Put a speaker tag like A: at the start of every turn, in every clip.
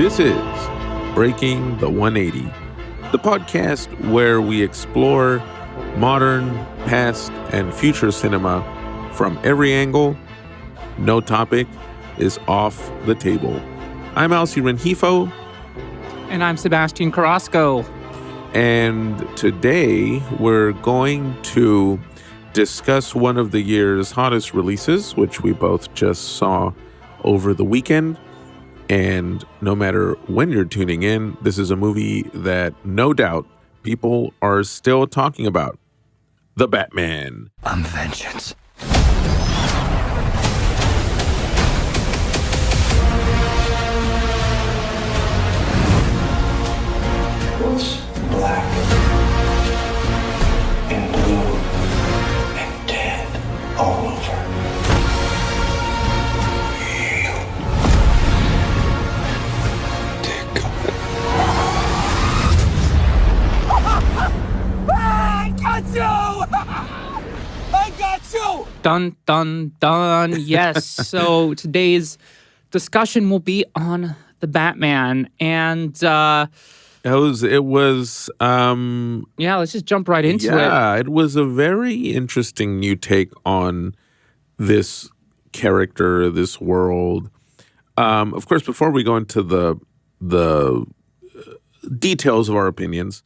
A: This is Breaking the 180, the podcast where we explore modern, past, and future cinema from every angle. No topic is off the table. I'm Alcy Rengifo.
B: And I'm Sebastian Carrasco.
A: And today we're going to discuss one of the year's hottest releases, which we both just saw over the weekend. And no matter when you're tuning in, this is a movie that no doubt people are still talking about. The Batman.
C: I'm vengeance.
D: It's black and blue and dead all over.
E: I got you!
B: Dun, dun, dun. Yes. So today's discussion will be on the Batman. And
A: Yeah, let's
B: just jump right into it.
A: Yeah, it was a very interesting new take on this character, this world. Of course, before we go into the details of our opinions,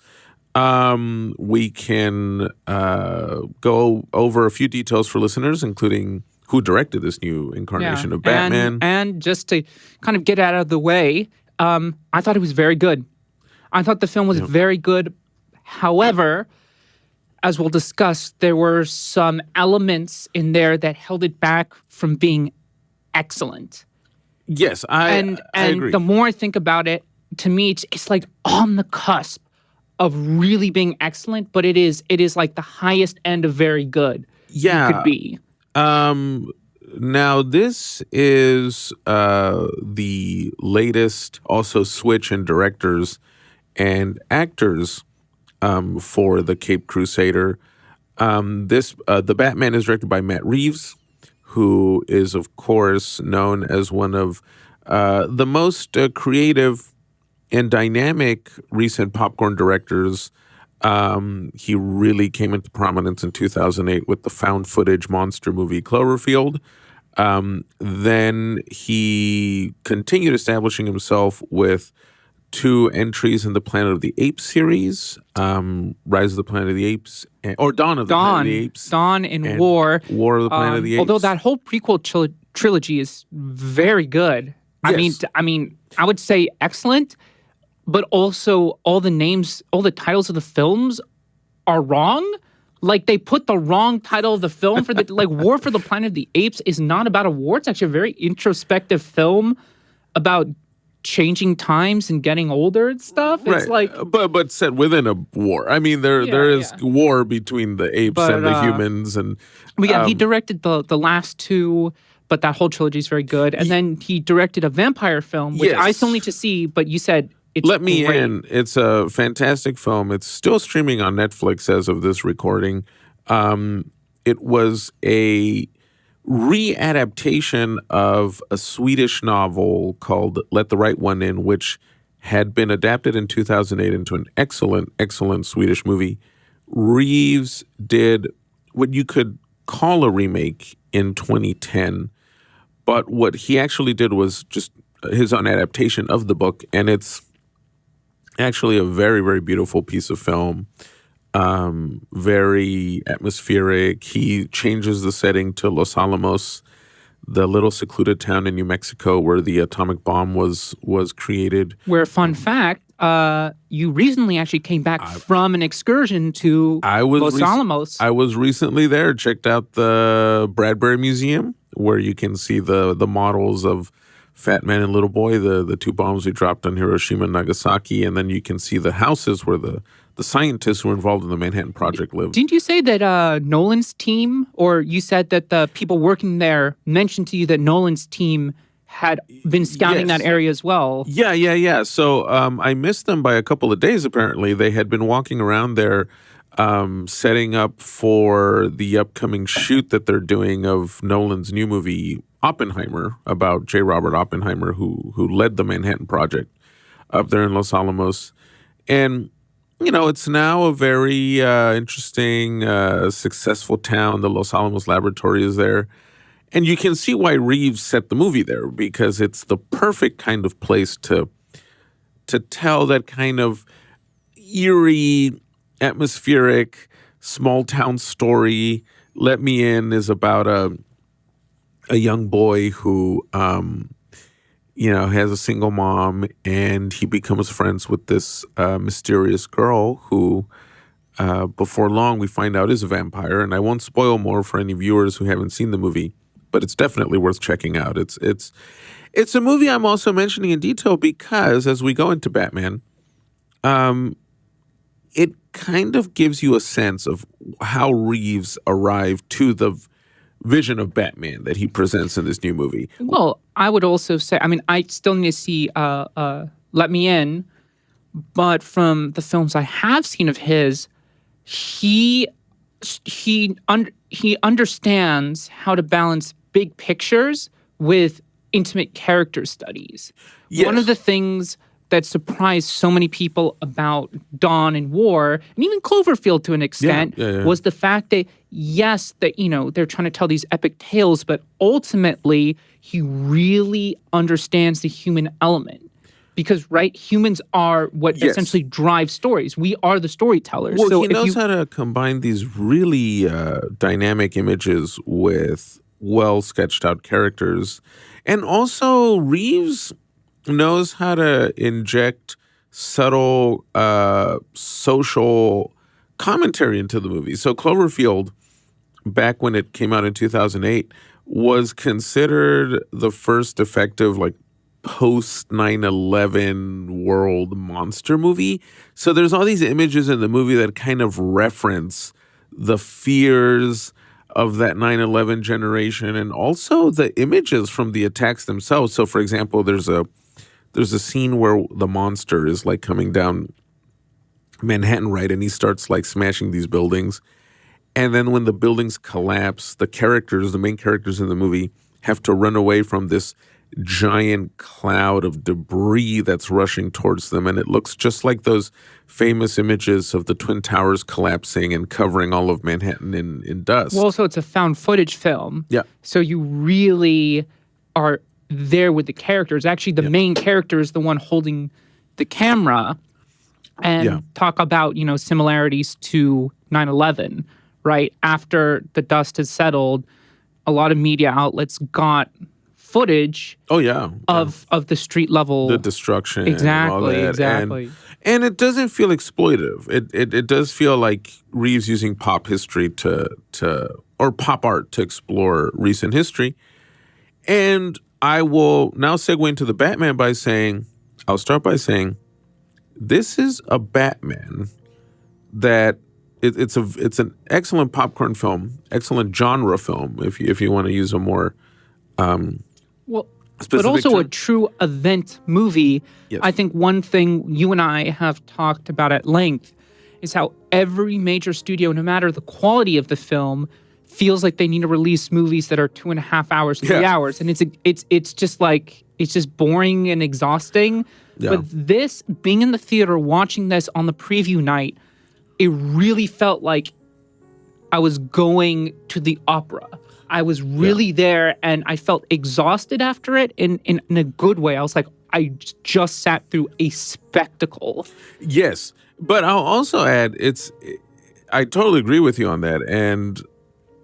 A: we can go over a few details for listeners, including who directed this new incarnation of Batman.
B: And just to kind of get out of the way, I thought it was very good. I thought the film was very good. However, as we'll discuss, there were some elements in there that held it back from being excellent.
A: Yes, I agree.
B: The more I think about it, to me, it's like on the cusp of really being excellent, but it is like the highest end of very good.
A: Yeah,
B: it could be.
A: Now this is the latest also switch in directors and actors for the Caped Crusader. The Batman is directed by Matt Reeves, who is of course known as one of the most creative and dynamic recent popcorn directors. He really came into prominence in 2008 with the found footage monster movie Cloverfield. Then he continued establishing himself with two entries in the Planet of the Apes series, Rise of the Planet of the Apes, or Dawn of the Planet of the Apes.
B: Dawn and War.
A: War of the Planet of the Apes.
B: Although that whole prequel trilogy is very good.
A: Yes.
B: I mean, I would say excellent, but also all the titles of the films are wrong. Like, they put the wrong title of the film for the like War for the Planet of the Apes is not about a war. It's actually a very introspective film about changing times and getting older and stuff. It's like,
A: but set within a war. I mean, there is war between the apes and the humans, and
B: he directed the last two. But that whole trilogy is very good. And then he directed a vampire film, which I still need to see. But you said it's
A: Let Me
B: great.
A: In. It's a fantastic film. It's still streaming on Netflix as of this recording. It was a readaptation of a Swedish novel called Let the Right One In, which had been adapted in 2008 into an excellent, excellent Swedish movie. Reeves did what you could call a remake in 2010, but what he actually did was just his own adaptation of the book, and it's actually a very, very beautiful piece of film. Very atmospheric. He changes the setting to Los Alamos, the little secluded town in New Mexico where the atomic bomb was created.
B: Where, fun fact, you recently actually came back from an excursion to Los Alamos.
A: I was recently there, checked out the Bradbury Museum, where you can see the models of Fat Man and Little Boy, the two bombs we dropped on Hiroshima and Nagasaki, and then you can see the houses where the scientists who were involved in the Manhattan Project lived.
B: Didn't you say that Nolan's team, or you said that the people working there mentioned to you that Nolan's team had been scouting that area as well?
A: Yeah. So I missed them by a couple of days, apparently. They had been walking around there setting up for the upcoming shoot that they're doing of Nolan's new movie, Oppenheimer, about J. Robert Oppenheimer, who led the Manhattan Project. up there in Los Alamos. And, it's now a very interesting, successful town. The Los Alamos Laboratory is there. And you can see why Reeves set the movie there, because it's the perfect kind of place to tell that kind of eerie, atmospheric, small town story. Let Me In is about a young boy who, has a single mom, and he becomes friends with this mysterious girl who, before long, we find out is a vampire. And I won't spoil more for any viewers who haven't seen the movie, but it's definitely worth checking out. It's a movie I'm also mentioning in detail because as we go into Batman, it kind of gives you a sense of how Reeves arrived to the vision of Batman that he presents in this new movie.
B: Well, I would also say, I still need to see Let Me In, but from the films I have seen of his, he understands how to balance big pictures with intimate character studies.
A: Yes.
B: One of the things that surprised so many people about Dawn and War, and even Cloverfield to an extent, was the fact that, yes, that, they're trying to tell these epic tales, but ultimately he really understands the human element. Because, right, humans are what essentially drive stories. We are the storytellers.
A: Well,
B: so
A: he knows how to combine these really dynamic images with well-sketched out characters. And also, Reeves knows how to inject subtle social commentary into the movie. So Cloverfield, back when it came out in 2008, was considered the first effective, post 9/11 world monster movie. So there's all these images in the movie that kind of reference the fears of that 9/11 generation and also the images from the attacks themselves. So for example, there's a scene where the monster is coming down Manhattan, right? And he starts smashing these buildings. And then when the buildings collapse, the main characters in the movie have to run away from this giant cloud of debris that's rushing towards them. And it looks just like those famous images of the Twin Towers collapsing and covering all of Manhattan in dust.
B: Well, also, it's a found footage film.
A: Yeah.
B: So you really are there with the characters. Actually, the main character is the one holding the camera and talk about, similarities to 9/11, right? After the dust has settled, a lot of media outlets got footage of the street level.
A: The destruction.
B: Exactly,
A: and all that.
B: exactly.
A: And it doesn't feel exploitive. It does feel like Reeves using pop history or pop art to explore recent history. And I will now segue into the Batman I'll start by saying, this is a Batman that it's an excellent popcorn film, excellent genre film, if you want to use a more
B: but also
A: term.
B: a true event movie.
A: Yes.
B: I think one thing you and I have talked about at length is how every major studio, no matter the quality of the film, feels like they need to release movies that are 2.5 hours, 3 hours, and it's just boring and exhausting.
A: Yeah.
B: But this, being in the theater, watching this on the preview night, it really felt like I was going to the opera. I was really there, and I felt exhausted after it in a good way. I was like, I just sat through a spectacle.
A: Yes, but I'll also add, I totally agree with you on that, and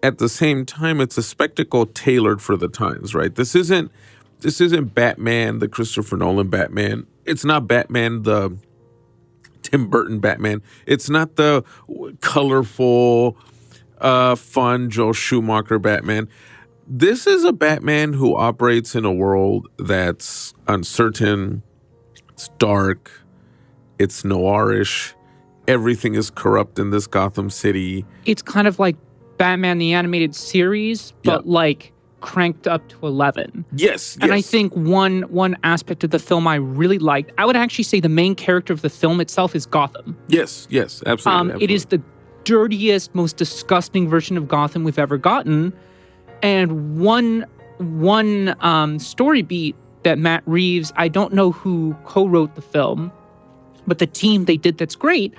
A: at the same time, it's a spectacle tailored for the times, right? This isn't Batman, the Christopher Nolan Batman. It's not Batman, the Tim Burton Batman. It's not the colorful, fun Joel Schumacher Batman. This is a Batman who operates in a world that's uncertain, it's dark, it's noirish, everything is corrupt in this Gotham City.
B: It's kind of like Batman the Animated Series, but cranked up to 11.
A: Yes.
B: And I think one aspect of the film I really liked, I would actually say the main character of the film itself is Gotham.
A: Yes, absolutely.
B: It is the dirtiest, most disgusting version of Gotham we've ever gotten. And one story beat that Matt Reeves, I don't know who co-wrote the film, but the team they did that's great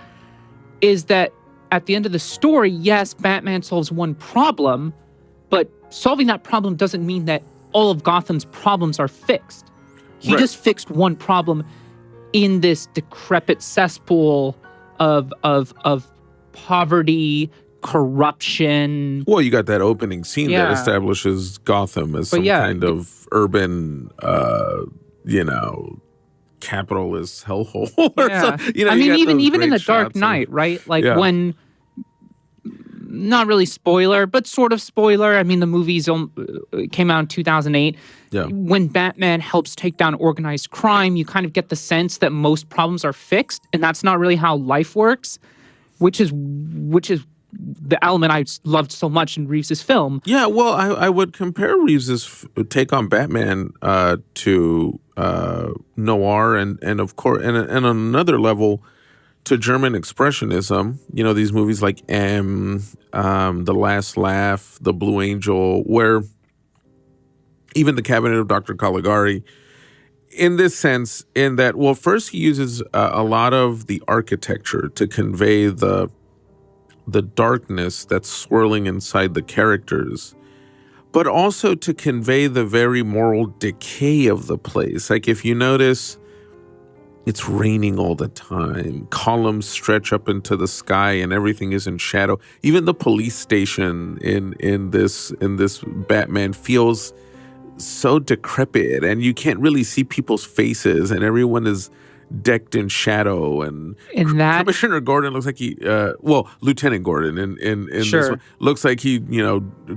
B: is that at the end of the story, yes, Batman solves one problem, but solving that problem doesn't mean that all of Gotham's problems are fixed. He just fixed one problem in this decrepit cesspool of poverty, corruption.
A: Well, you got that opening scene that establishes Gotham as some kind of urban, capitalist hellhole.
B: I mean, even in the Dark Knight, right? Like when, not really spoiler, but sort of spoiler. I mean, the movies came out in 2008.
A: Yeah.
B: When Batman helps take down organized crime, you kind of get the sense that most problems are fixed, and that's not really how life works, which is the element I loved so much in Reeves's film.
A: Yeah, well, I would compare Reeves's take on Batman to noir and of course, and on another level, to German expressionism. You know, these movies like M, The Last Laugh, The Blue Angel, where even The Cabinet of Dr. Caligari, in this sense, in that, well, first he uses a lot of the architecture to convey the darkness that's swirling inside the characters, but also to convey the very moral decay of the place. Like, if you notice, it's raining all the time. Columns stretch up into the sky and everything is in shadow. Even the police station in this Batman feels so decrepit, and you can't really see people's faces, and everyone is decked in shadow. And
B: that
A: Commissioner Gordon looks like Lieutenant Gordon in this one looks like he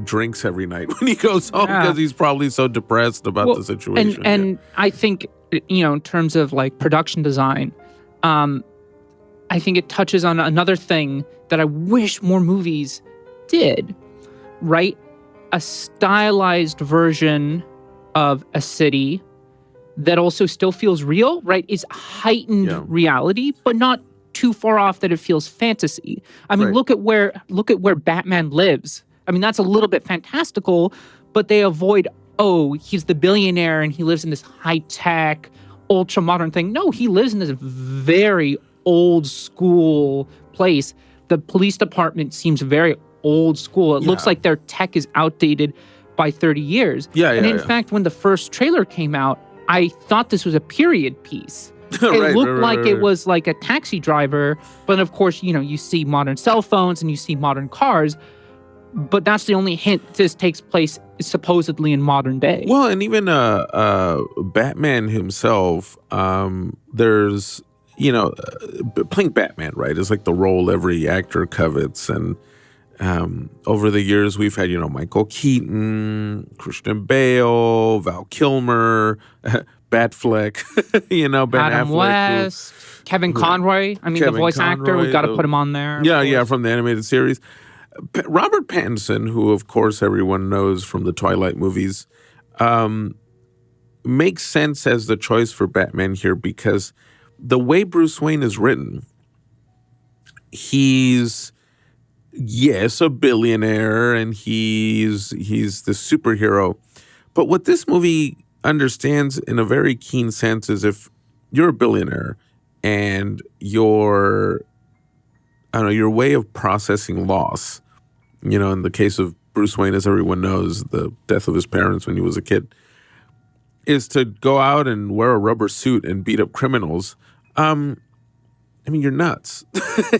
A: drinks every night when he goes home because he's probably so depressed about the situation.
B: And I think, in terms of like production design, I think it touches on another thing that I wish more movies did, right? A stylized version of a city that also still feels real, right? Is heightened reality, but not too far off that it feels fantasy. I mean, look at where Batman lives. I mean, that's a little bit fantastical, but they avoid, he's the billionaire and he lives in this high-tech, ultra-modern thing. No, he lives in this very old school place. The police department seems very old school. It looks like their tech is outdated by 30 years. In fact, when the first trailer came out, I thought this was a period piece. It looked like it was like a taxi driver, but of course, you see modern cell phones and you see modern cars, but that's the only hint this takes place supposedly in modern day.
A: Well, and even Batman himself, there's, playing Batman, right, is like the role every actor covets. And over the years, we've had, Michael Keaton, Christian Bale, Val Kilmer, Batfleck, Ben
B: Adam
A: Affleck,
B: West, Kevin Conroy. I mean, the voice actor, we've got to put him on there.
A: Yeah, from the animated series. Robert Pattinson, who, of course, everyone knows from the Twilight movies, makes sense as the choice for Batman here because the way Bruce Wayne is written, he's, yes, a billionaire and he's the superhero. But what this movie understands in a very keen sense is if you're a billionaire and your way of processing loss, in the case of Bruce Wayne, as everyone knows, the death of his parents when he was a kid, is to go out and wear a rubber suit and beat up criminals. I mean, you're nuts.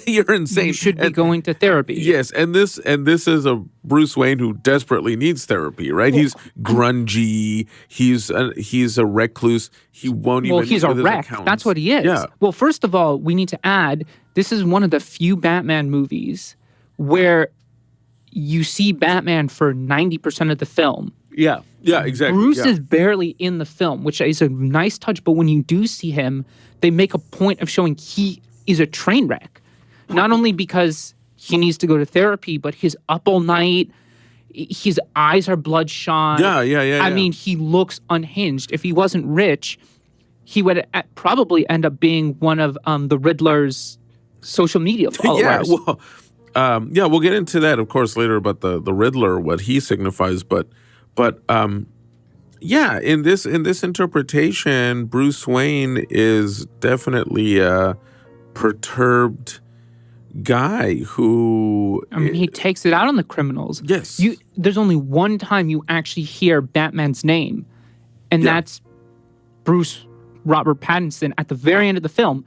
A: You're insane.
B: You should be going to therapy.
A: Yes, and this is a Bruce Wayne who desperately needs therapy, right? He's grungy. He's a recluse. He won't even.
B: Well, he's a wreck. That's what he is.
A: Yeah.
B: Well, first of all, we need to add this is one of the few Batman movies where you see Batman for 90% of the film.
A: Yeah, exactly.
B: Bruce is barely in the film, which is a nice touch. But when you do see him, they make a point of showing he is a train wreck. Not only because he needs to go to therapy, but he's up all night. His eyes are bloodshot.
A: Yeah.
B: I mean, he looks unhinged. If he wasn't rich, he would probably end up being one of the Riddler's social media followers.
A: We'll get into that, of course, later about the Riddler, what he signifies. But Yeah, in this interpretation, Bruce Wayne is definitely a perturbed guy who
B: I mean, he takes it out on the criminals.
A: yes.
B: There's only one time you actually hear Batman's name, and
A: Yeah.
B: that's Bruce Robert Pattinson at the very end of the film.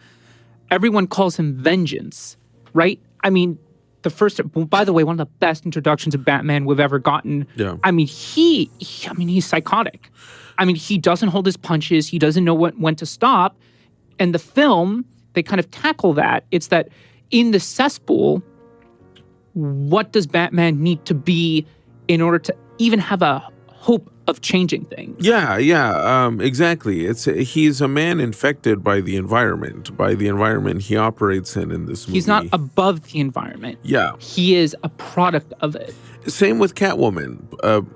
B: Everyone calls him Vengeance, right? I mean, by the way, one of the best introductions of Batman we've ever gotten.
A: Yeah.
B: I mean, he's psychotic. I mean, he doesn't hold his punches. He doesn't know when to stop. And the film, they kind of tackle that. It's that in the cesspool, what does Batman need to be in order to even have a hope of changing things?
A: Yeah, exactly. He's a man infected by the environment he operates in this movie.
B: He's not above the environment.
A: Yeah.
B: He is a product of it.
A: Same with Catwoman,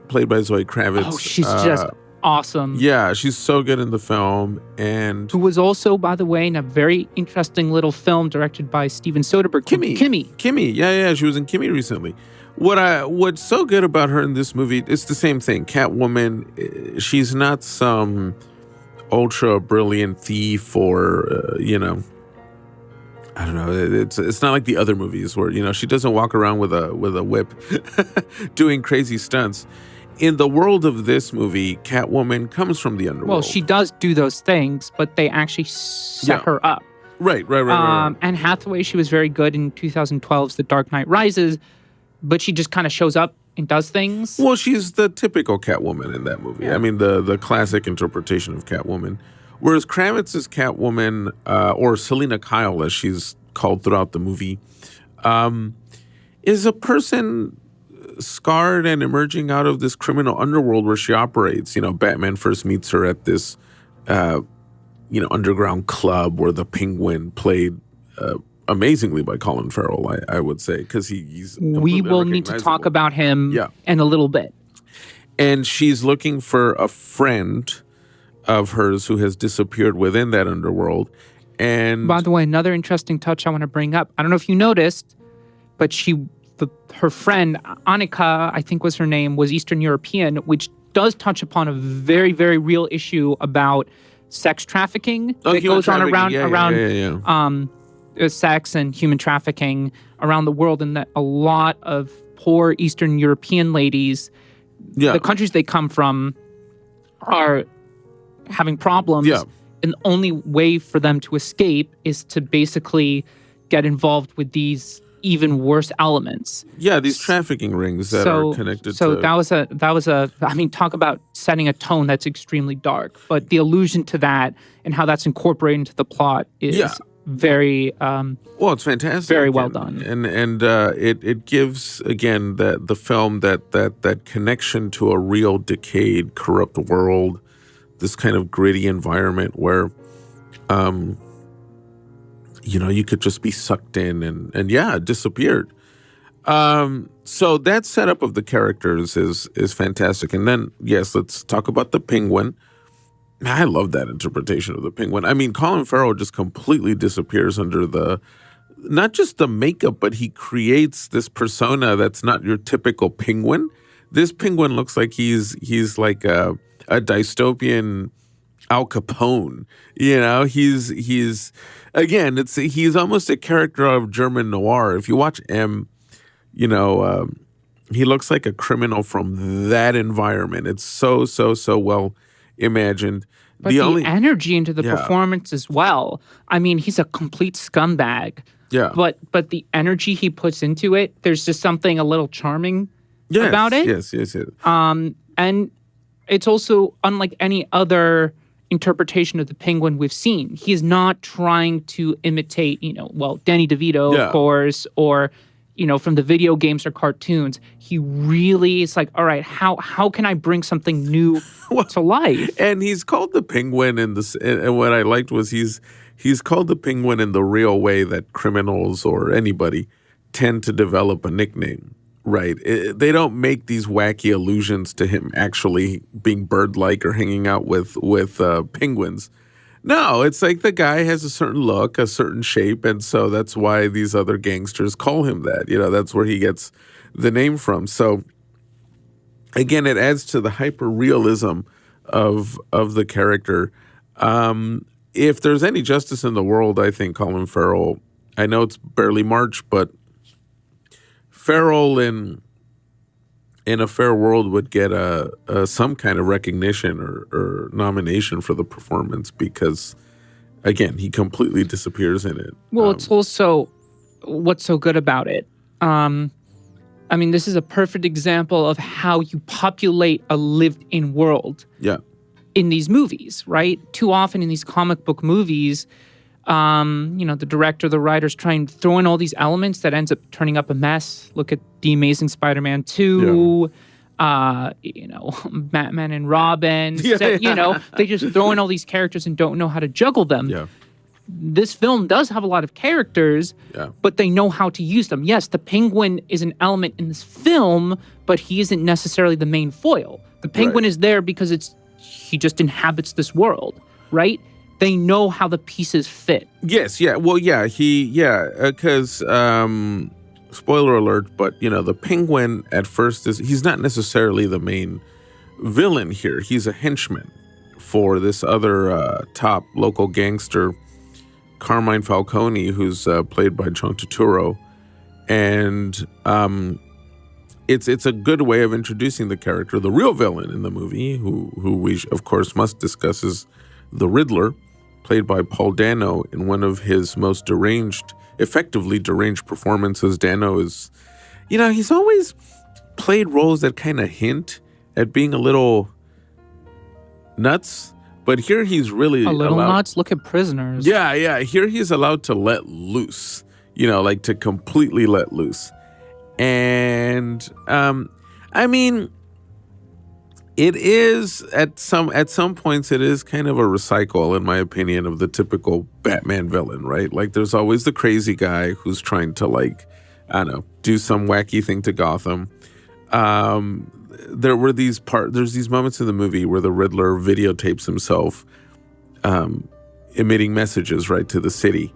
A: played by Zoe Kravitz.
B: Oh, she's just awesome.
A: Yeah, she's so good in the film, and
B: Who was also, by the way, in a very interesting little film directed by Steven Soderbergh.
A: Kimmy. Yeah, she was in Kimmy recently. What's so good about her in this movie? It's the same thing. Catwoman, she's not some ultra brilliant thief or I don't know. It's not like the other movies where she doesn't walk around with a whip, doing crazy stunts. In the world of this movie, Catwoman comes from the underworld.
B: Well, she does do those things, but they actually set her up.
A: Right.
B: Anne Hathaway, she was very good in 2012's The Dark Knight Rises, but she just kind of shows up and does things.
A: Well, she's the typical Catwoman in that movie.
B: Yeah.
A: I mean, the classic interpretation of Catwoman. Whereas Kravitz's Catwoman, or Selena Kyle, as she's called throughout the movie, is a person scarred and emerging out of this criminal underworld where she operates. Batman first meets her at this, underground club where the Penguin played amazingly by Colin Farrell, I would say, because he's
B: We will need to talk about him in a little bit.
A: And she's looking for a friend of hers who has disappeared within that underworld. And
B: by the way, another interesting touch I want to bring up. I don't know if you noticed, but her friend, Annika, I think was her name, was Eastern European, which does touch upon a very, very real issue about sex trafficking that goes on around sex and human trafficking around the world, and that a lot of poor Eastern European ladies, the countries they come from, are having problems.
A: Yeah.
B: And the only way for them to escape is to basically get involved with these even worse elements.
A: Yeah, these trafficking rings that are connected
B: So
A: to...
B: that was a, I mean, talk about setting a tone that's extremely dark. But the allusion to that and how that's incorporated into the plot is very...
A: well, it's fantastic.
B: Very well done.
A: And it gives, again, the film that connection to a real decayed, corrupt world, this kind of gritty environment where... you could just be sucked in and disappeared. So that setup of the characters is fantastic. And then, yes, let's talk about the Penguin. I love that interpretation of the Penguin. I mean, Colin Farrell just completely disappears under not just the makeup, but he creates this persona that's not your typical penguin. This penguin looks like he's like a dystopian Al Capone. He's again, he's almost a character of German noir. If you watch M, he looks like a criminal from that environment. It's so well imagined.
B: But the energy into the performance as well. I mean, he's a complete scumbag.
A: Yeah.
B: But the energy he puts into it, there's just something a little charming about it.
A: Yes.
B: And it's also unlike any other interpretation of the Penguin we've seen. He is not trying to imitate, Danny DeVito, of course, or, from the video games or cartoons. He really is like, all right, how can I bring something new to life?
A: And he's called the Penguin and what I liked was he's called the Penguin in the real way that criminals or anybody tend to develop a nickname. Right. They don't make these wacky allusions to him actually being bird-like or hanging out with penguins. No, it's like the guy has a certain look, a certain shape, and so that's why these other gangsters call him that. That's where he gets the name from. So, again, it adds to the hyper-realism of the character. If there's any justice in the world, I think Colin Farrell. I know it's barely March, but Farrell in A Fair World would get some kind of recognition or nomination for the performance because, again, he completely disappears in it.
B: Well, it's also what's so good about it. I mean, this is a perfect example of how you populate a lived-in world.
A: Yeah.
B: In these movies, right? Too often in these comic book movies, the director, the writers try and throw in all these elements that ends up turning up a mess. Look at The Amazing Spider-Man 2, Batman and Robin.
A: Yeah.
B: They just throw in all these characters and don't know how to juggle them.
A: Yeah.
B: This film does have a lot of characters, but they know how to use them. Yes, the Penguin is an element in this film, but he isn't necessarily the main foil. The Penguin is there because he just inhabits this world, right? They know how the pieces fit.
A: Yes, yeah. Well, yeah, because spoiler alert, but the Penguin at first he's not necessarily the main villain here. He's a henchman for this other top local gangster, Carmine Falcone, who's played by John Turturro, and it's a good way of introducing the character. The real villain in the movie, who we of course must discuss, is the Riddler, played by Paul Dano in one of his most effectively deranged performances. Dano is, he's always played roles that kind of hint at being a little nuts, but here he's really
B: a little nuts. Look at Prisoners.
A: Yeah. Here he's allowed to let loose, to completely let loose. And I mean, it is at some points it is kind of a recycle, in my opinion, of the typical Batman villain, right? Like there's always the crazy guy who's trying to do some wacky thing to Gotham. There's these moments in the movie where the Riddler videotapes himself emitting messages right to the city.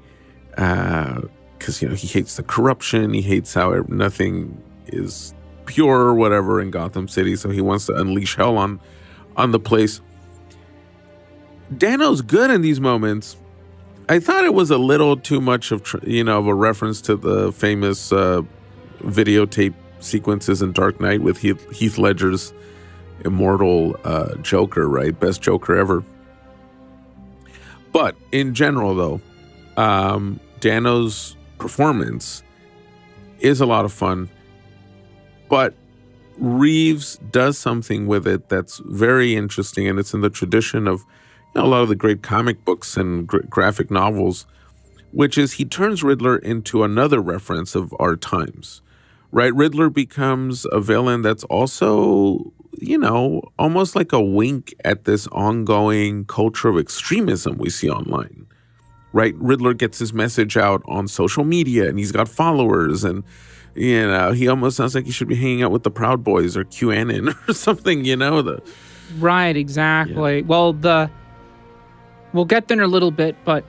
A: Because he hates the corruption, he hates how nothing is pure or whatever in Gotham City, so he wants to unleash hell on the place. Dano's good in these moments. I thought it was a little too much of a reference to the famous videotape sequences in Dark Knight with Heath Ledger's immortal Joker, right? Best Joker ever. But in general, though, Dano's performance is a lot of fun, but Reeves does something with it that's very interesting, and it's in the tradition of a lot of the great comic books and graphic novels, which is he turns Riddler into another reference of our times, right? Riddler becomes a villain that's also, almost like a wink at this ongoing culture of extremism we see online. Right, Riddler gets his message out on social media, and he's got followers, and he almost sounds like he should be hanging out with the Proud Boys or QAnon or something.
B: Right, exactly. Yeah. We'll get there in a little bit, but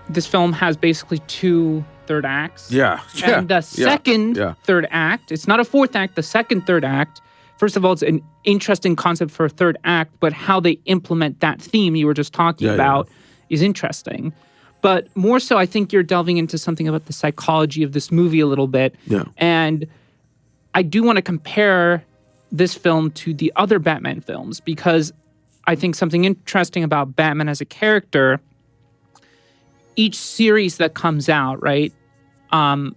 B: this film has basically 2 third acts.
A: Yeah.
B: And the second third act, it's not a fourth act. The second third act, first of all, it's an interesting concept for a third act, but how they implement that theme you were just talking about is interesting. But more so, I think you're delving into something about the psychology of this movie a little bit.
A: Yeah.
B: And I do want to compare this film to the other Batman films because I think something interesting about Batman as a character, each series that comes out, right,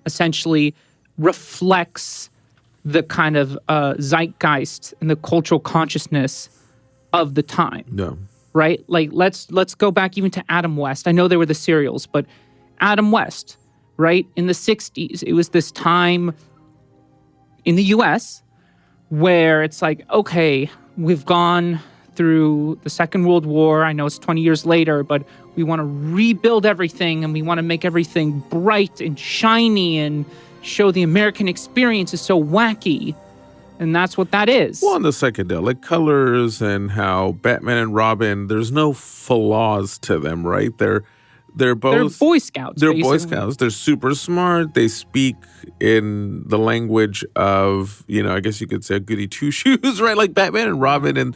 B: essentially reflects the kind of zeitgeist and the cultural consciousness of the time.
A: Yeah.
B: Right? Like, let's go back even to Adam West. I know they were the serials, but Adam West, right? In the 60s, it was this time in the U.S. where it's like, okay, we've gone through the Second World War. I know it's 20 years later, but we want to rebuild everything and we want to make everything bright and shiny and show the American experience is so wacky. And that's what that is.
A: Well, and the psychedelic colors and how Batman and Robin, there's no flaws to them, right? They're both
B: Boy Scouts.
A: They're Boy
B: basically.
A: Scouts. They're super smart. They speak in the language of, I guess you could say goody two shoes, right? Like Batman and Robin in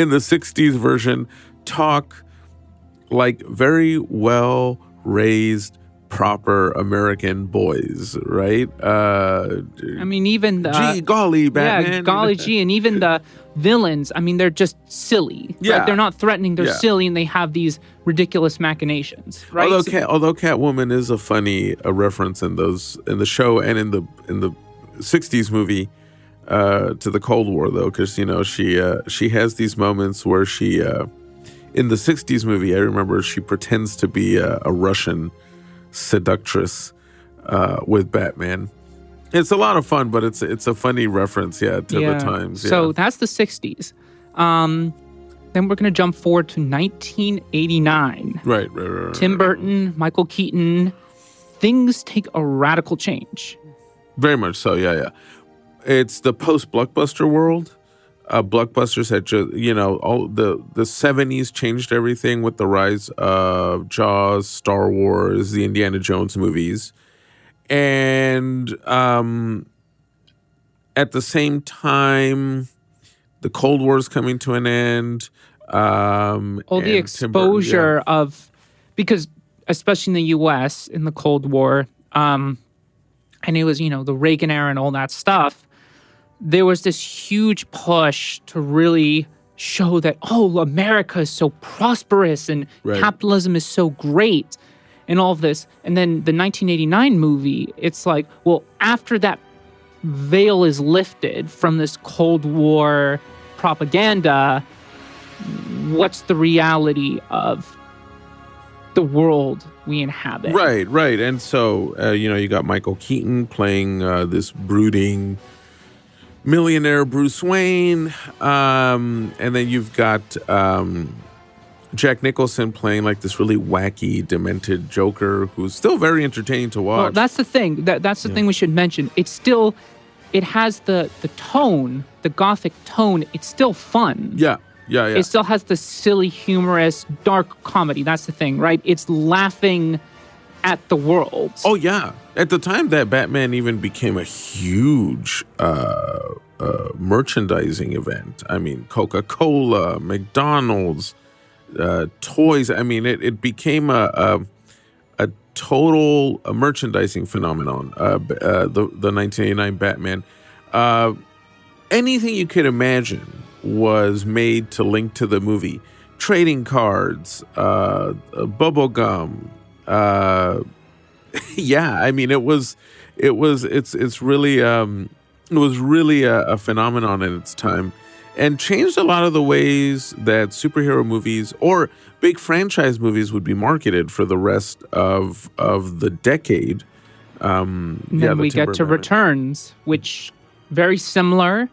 A: the 60s version talk like very well raised, proper American boys, right?
B: I mean, even the
A: Gee, golly, Batman.
B: yeah, golly gee, and even the villains. I mean, they're just silly.
A: Yeah.
B: Right? They're not threatening. They're
A: Yeah.
B: silly, and they have these ridiculous machinations. Right?
A: Although Catwoman is a funny reference in the show and in the 60s movie to the Cold War, though, because she has these moments where she in the 60s movie, I remember she pretends to be a Russian seductress with Batman. It's a lot of fun, but it's a funny reference, to the times. Yeah.
B: So that's the 60s. Then we're going to jump forward to 1989.
A: Right.
B: Tim Burton, Michael Keaton. Things take a radical change.
A: Very much so, yeah. It's the post-blockbuster world. Blockbusters had just, all the 70s changed everything with the rise of Jaws, Star Wars, the Indiana Jones movies. And at the same time, the Cold War is coming to an end.
B: All the exposure of, because especially in the U.S. in the Cold War, and it was, the Reagan era and all that stuff, there was this huge push to really show that, America is so prosperous and capitalism is so great and all of this. And then the 1989 movie, it's like, well, after that veil is lifted from this Cold War propaganda, what's the reality of the world we inhabit?
A: Right. And so, you got Michael Keaton playing this brooding millionaire Bruce Wayne. And then you've got Jack Nicholson playing like this really wacky, demented Joker who's still very entertaining to watch.
B: Well, that's the thing. That's the thing we should mention. It has the tone, the gothic tone. It's still fun.
A: Yeah.
B: It still has the silly, humorous, dark comedy. That's the thing, right? It's laughing at the world.
A: Oh, yeah. At the time that Batman even became a huge merchandising event. I mean, Coca-Cola, McDonald's, toys. I mean, it became a total merchandising phenomenon, the 1989 Batman. Anything you could imagine was made to link to the movie. Trading cards, bubble gum. I mean, it was really a phenomenon in its time, and changed a lot of the ways that superhero movies or big franchise movies would be marketed for the rest of the decade.
B: And then we get to Returns, which very similar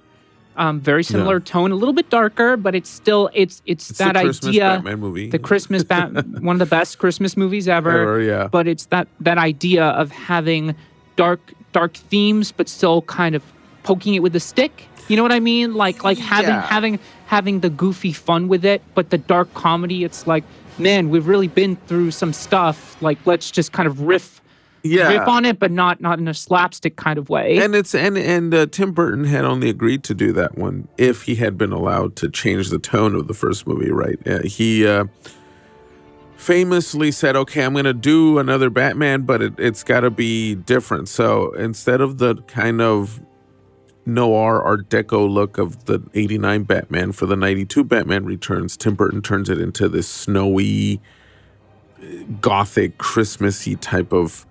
B: tone, a little bit darker, but it's still it's that
A: the Christmas
B: idea.
A: Batman movie.
B: The Christmas one of the best Christmas movies ever.
A: Yeah.
B: But it's that idea of having dark themes, but still kind of poking it with a stick. You know what I mean? Like having the goofy fun with it, but the dark comedy. It's like, man, we've really been through some stuff. Like, let's just kind of riff on it, but not in a slapstick kind of way.
A: And Tim Burton had only agreed to do that one if he had been allowed to change the tone of the first movie, right? He famously said, okay, I'm going to do another Batman, but it's got to be different. So instead of the kind of noir Art Deco look of the 89 Batman for the 92 Batman Returns, Tim Burton turns it into this snowy, gothic, Christmassy type of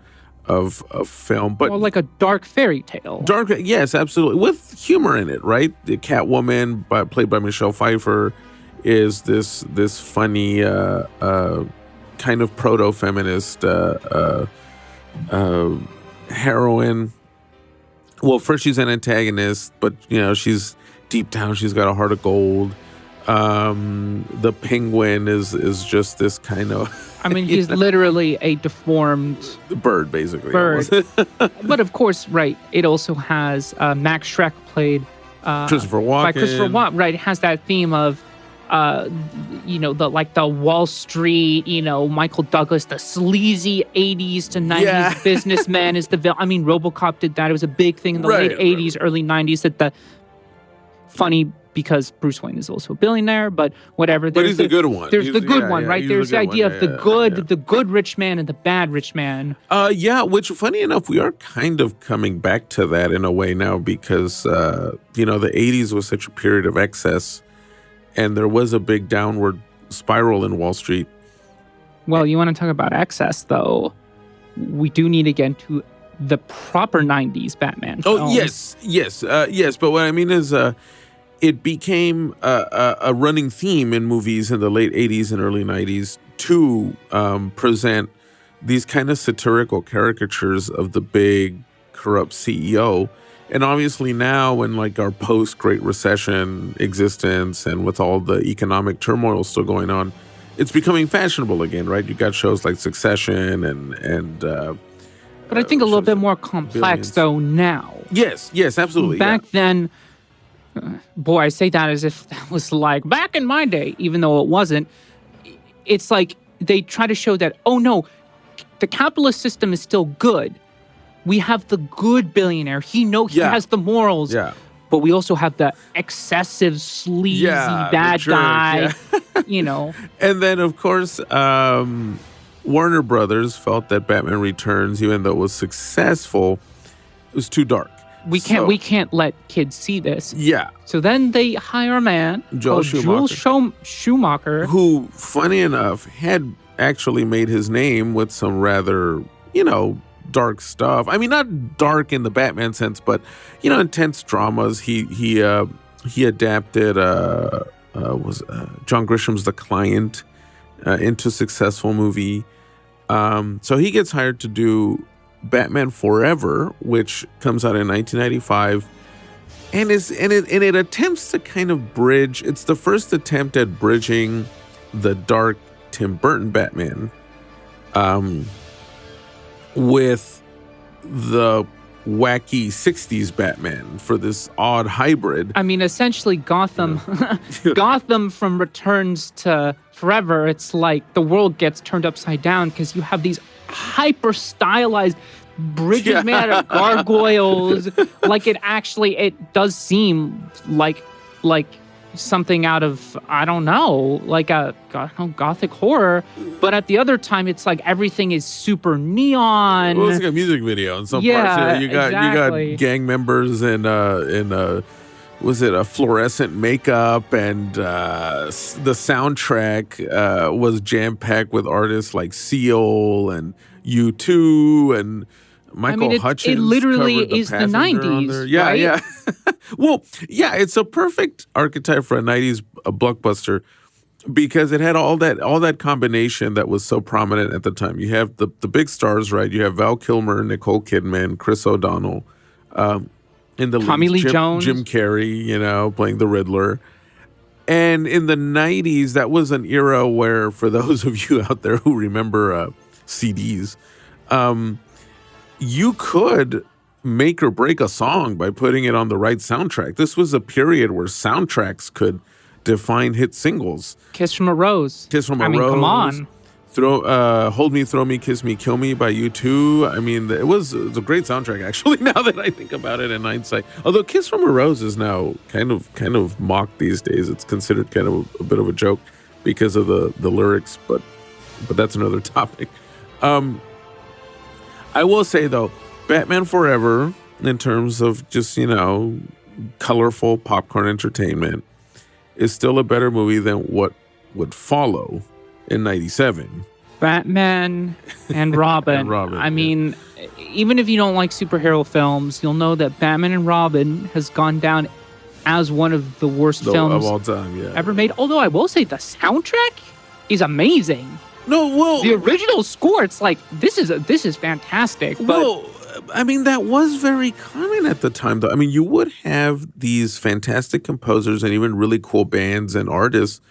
A: film, but
B: more like a dark fairy tale.
A: Dark, yes, absolutely, with humor in it, right? The Catwoman, played by Michelle Pfeiffer, is this funny kind of proto-feminist heroine. Well, first she's an antagonist, but she's deep down she's got a heart of gold. The Penguin is just this kind of.
B: I mean, he's literally a deformed
A: bird, basically.
B: Bird. But of course, right, it also has Max Schreck played
A: Christopher Walken.
B: by Christopher Walken. Right, it has that theme of the Wall Street, Michael Douglas, the sleazy 80s to 90s businessman is the villain. I mean, RoboCop did that. It was a big thing in the late 80s, early 90s that funny because Bruce Wayne is also a billionaire, but whatever.
A: But he's the good one.
B: There's the good one, right? There's the idea of the good rich man and the bad rich man.
A: Which funny enough, we are kind of coming back to that in a way now because, the 80s was such a period of excess and there was a big downward spiral in Wall Street.
B: Well, you want to talk about excess, though. We do need to get into the proper 90s Batman films.
A: Oh, yes. But what I mean is it became a running theme in movies in the late 80s and early 90s to present these kind of satirical caricatures of the big corrupt CEO. And obviously now in like our post-Great Recession existence and with all the economic turmoil still going on, it's becoming fashionable again, right? You got shows like Succession and
B: but I think a little bit more complex though now.
A: Yes, absolutely.
B: Back then, boy, I say that as if that was like back in my day, even though it wasn't. It's like they try to show that, oh no, the capitalist system is still good. We have the good billionaire. He has the morals.
A: Yeah.
B: But we also have the excessive, sleazy bad guy,
A: And then, of course, Warner Brothers felt that Batman Returns, even though it was successful, it was too dark.
B: We can't let kids see this.
A: Yeah.
B: So then they hire a man
A: Joel
B: Schumacher,
A: who, funny enough, had actually made his name with some rather, dark stuff. I mean, not dark in the Batman sense, but intense dramas. He adapted John Grisham's The Client into a successful movie. So he gets hired to do Batman Forever, which comes out in 1995, and it attempts to kind of bridge. It's the first attempt at bridging the dark Tim Burton Batman with the wacky 60s Batman for this odd hybrid.
B: I mean, essentially Gotham from Returns to Forever, it's like the world gets turned upside down because you have these hyper stylized bridges made out of gargoyles. Like it does seem like something out of, I don't know, like a gothic horror. But at the other time, it's like everything is super neon.
A: Well, it's like a music video in some parts. You got gang members in was it a fluorescent makeup, and the soundtrack was jam-packed with artists like Seal and U2 and Michael Hutchins.
B: It literally is the 90s, right?
A: Yeah. Well, yeah, it's a perfect archetype for a 90s blockbuster because it had all that combination that was so prominent at the time. You have the big stars, right? You have Val Kilmer, Nicole Kidman, Chris O'Donnell, in the
B: Tommy Lee Jones,
A: Jim Carrey, playing the Riddler. And in the 90s, that was an era where, for those of you out there who remember CDs, you could make or break a song by putting it on the right soundtrack. This was a period where soundtracks could define hit singles.
B: Kiss from a Rose.
A: I mean, come on. Hold Me, Throw Me, Kiss Me, Kill Me by U2. I mean, it was a great soundtrack, actually, now that I think about it in hindsight. Although Kiss from a Rose is now kind of mocked these days. It's considered kind of a bit of a joke because of the lyrics, but that's another topic. I will say, though, Batman Forever, in terms of just, colorful popcorn entertainment, is still a better movie than what would follow in 97.
B: Batman and Robin. I mean, even if you don't like superhero films, you'll know that Batman and Robin has gone down as one of the worst films
A: of all time,
B: ever made. Although I will say the soundtrack is amazing.
A: No, well,
B: the original score, it's like this is fantastic. But
A: I mean, that was very common at the time, though. I mean, you would have these fantastic composers and even really cool bands and artists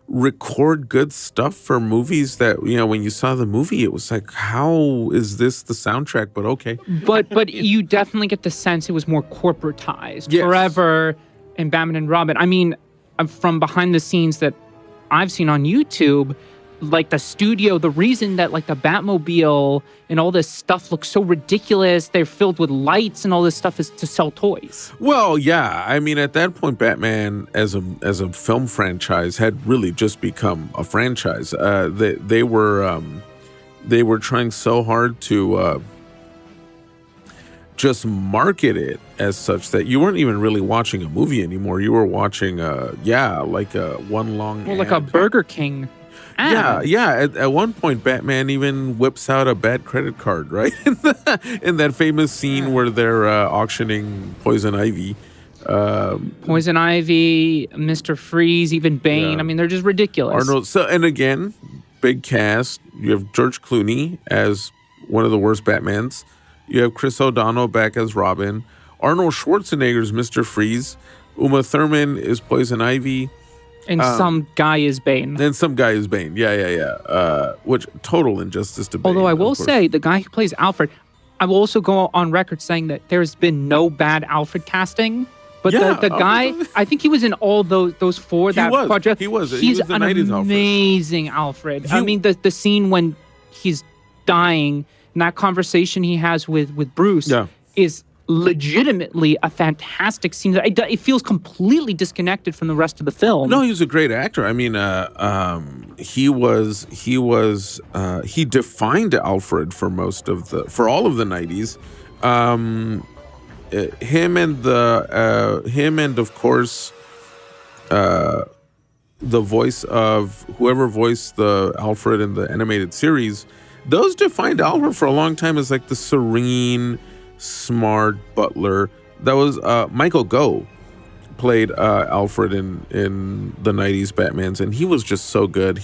A: record good stuff for movies that, when you saw the movie, it was like, how is this the soundtrack? But okay.
B: But you definitely get the sense it was more corporatized.
A: Yes.
B: Forever and Batman and Robin. I mean, from behind the scenes that I've seen on YouTube, like the studio, the reason that like the Batmobile and all this stuff looks so ridiculous, they're filled with lights and all this stuff, is to sell toys.
A: Well, yeah. I mean, at that point, Batman as a film franchise had really just become a franchise. They were trying so hard to just market it as such that you weren't even really watching a movie anymore. You were watching, like a one long
B: Well, like a Burger King ad.
A: Yeah. At one point, Batman even whips out a bad credit card, right? In that famous scene where they're auctioning Poison Ivy.
B: Poison Ivy, Mr. Freeze, even Bane.
A: Yeah.
B: I mean, they're just ridiculous.
A: Arnold. So, and again, big cast. You have George Clooney as one of the worst Batmans. You have Chris O'Donnell back as Robin. Arnold Schwarzenegger's Mr. Freeze. Uma Thurman is Poison Ivy.
B: And some guy is Bane.
A: And some guy is Bane. Yeah. Which total injustice to Bane.
B: Although I will say, the guy who plays Alfred, I will also go on record saying that there's been no bad Alfred casting. But the guy, I think he was in all those four. Quadra.
A: He was.
B: He's
A: the
B: an
A: 90s
B: amazing Alfred. I mean, the scene when he's dying and that conversation he has with Bruce is legitimately a fantastic scene. It feels completely disconnected from the rest of the film.
A: No, he was a great actor. I mean, he defined Alfred for all of the 90s. Him and of course the voice of whoever voiced the Alfred in the animated series, those defined Alfred for a long time as like the serene, smart butler. That was Michael Gough played Alfred in the 90s Batmans, and he was just so good.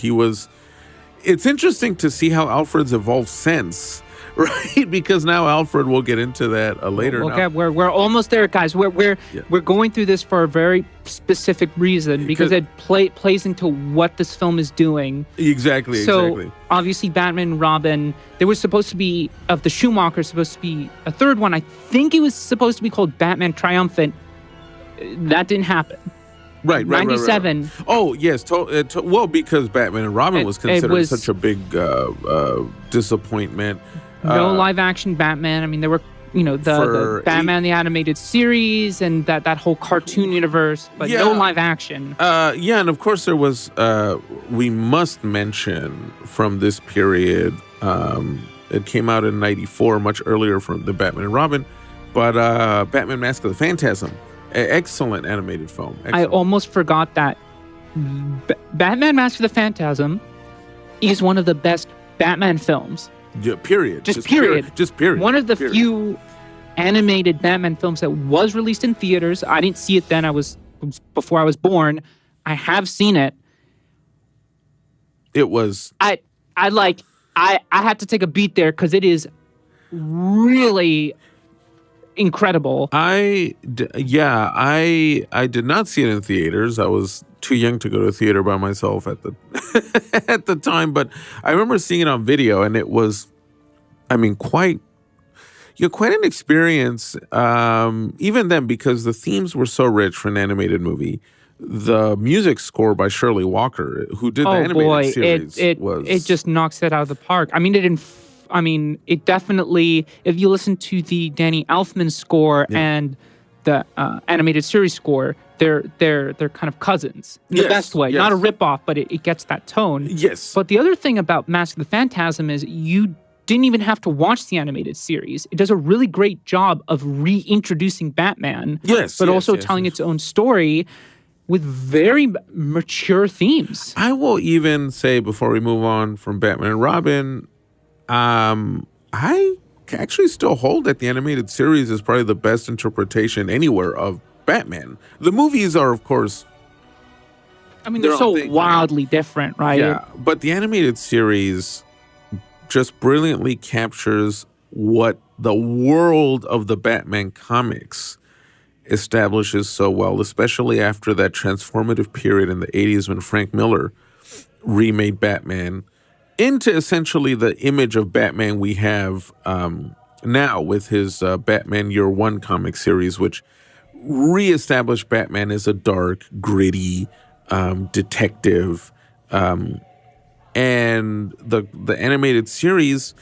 A: It's interesting to see how Alfred's evolved since, right? Because now Alfred, we'll get into that later.
B: Okay, we're almost there, guys. We're going through this for a very specific reason, because it plays into what this film is doing.
A: Exactly.
B: Obviously, Batman and Robin. There was supposed to be, of the Schumachers, supposed to be a third one. I think it was supposed to be called Batman Triumphant. That didn't happen.
A: Right.
B: 97.
A: Right. Oh, yes. Well, because Batman and Robin was considered such a big disappointment.
B: No live action Batman. I mean, there were, the Batman the Animated Series and that whole cartoon universe, but no live action.
A: And of course there was, we must mention from this period, it came out in 94, much earlier from the Batman and Robin, but Batman Mask of the Phantasm. Excellent animated film. Excellent.
B: I almost forgot that Batman Mask of the Phantasm is one of the best Batman films.
A: Yeah, period.
B: Just period. One of the
A: period.
B: few animated Batman films that was released in theaters. I didn't see it then. Before I was born. I have seen it.
A: It was.
B: I had to take a beat there because it is really incredible.
A: I did not see it in theaters. I was too young to go to a theater by myself at the at the time, but I remember seeing it on video, and it was, I mean, quite an experience. Even then, because the themes were so rich for an animated movie. The music score by Shirley Walker, who did the animated series,
B: it just knocks it out of the park. I mean, it definitely, if you listen to the Danny Elfman score and the animated series score, they're kind of cousins in the best way. Not a ripoff, but it gets that tone.
A: Yes.
B: But the other thing about Mask of the Phantasm is you didn't even have to watch the animated series. It does a really great job of reintroducing Batman, but also telling its own story with very mature themes.
A: I will even say, before we move on from Batman and Robin, I actually still hold that the animated series is probably the best interpretation anywhere of Batman. The movies are, of course,
B: I mean, they're so wildly different, right?
A: Yeah, but the animated series just brilliantly captures what the world of the Batman comics establishes so well, especially after that transformative period in the 80s when Frank Miller remade Batman into essentially the image of Batman we have now with his Batman Year One comic series, which reestablished Batman as a dark, gritty detective And the animated series,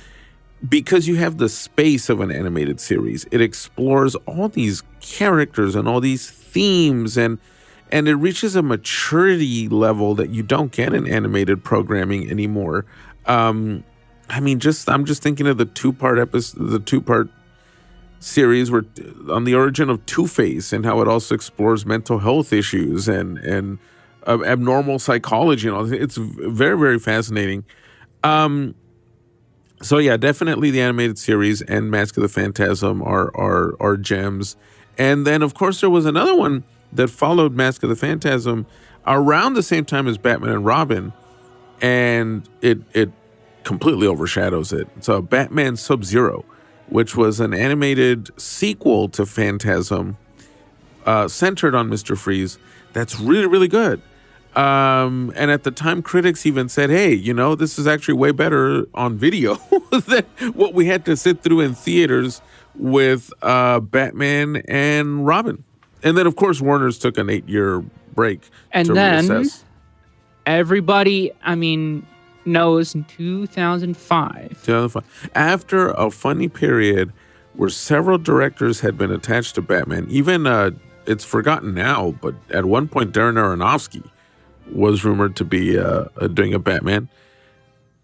A: because you have the space of an animated series, it explores all these characters and all these themes, and it reaches a maturity level that you don't get in animated programming anymore. I'm just thinking of the two-part series where on the origin of Two-Face, and how it also explores mental health issues and abnormal psychology and all this. It's very, very fascinating. So yeah, definitely the animated series and Mask of the Phantasm are gems. And then of course there was another one that followed Mask of the Phantasm around the same time as Batman and Robin, and it completely overshadows it. So Batman Sub-Zero, which was an animated sequel to Phantasm, centered on Mr. Freeze. That's really, really good. And at the time, critics even said, hey, this is actually way better on video than what we had to sit through in theaters with Batman and Robin. And then, of course, Warner's took an 8-year break
B: And
A: to
B: then
A: reassess.
B: everybody, knows in 2005.
A: 2005. After a funny period where several directors had been attached to Batman, even it's forgotten now, but at one point Darren Aronofsky was rumored to be doing a Batman.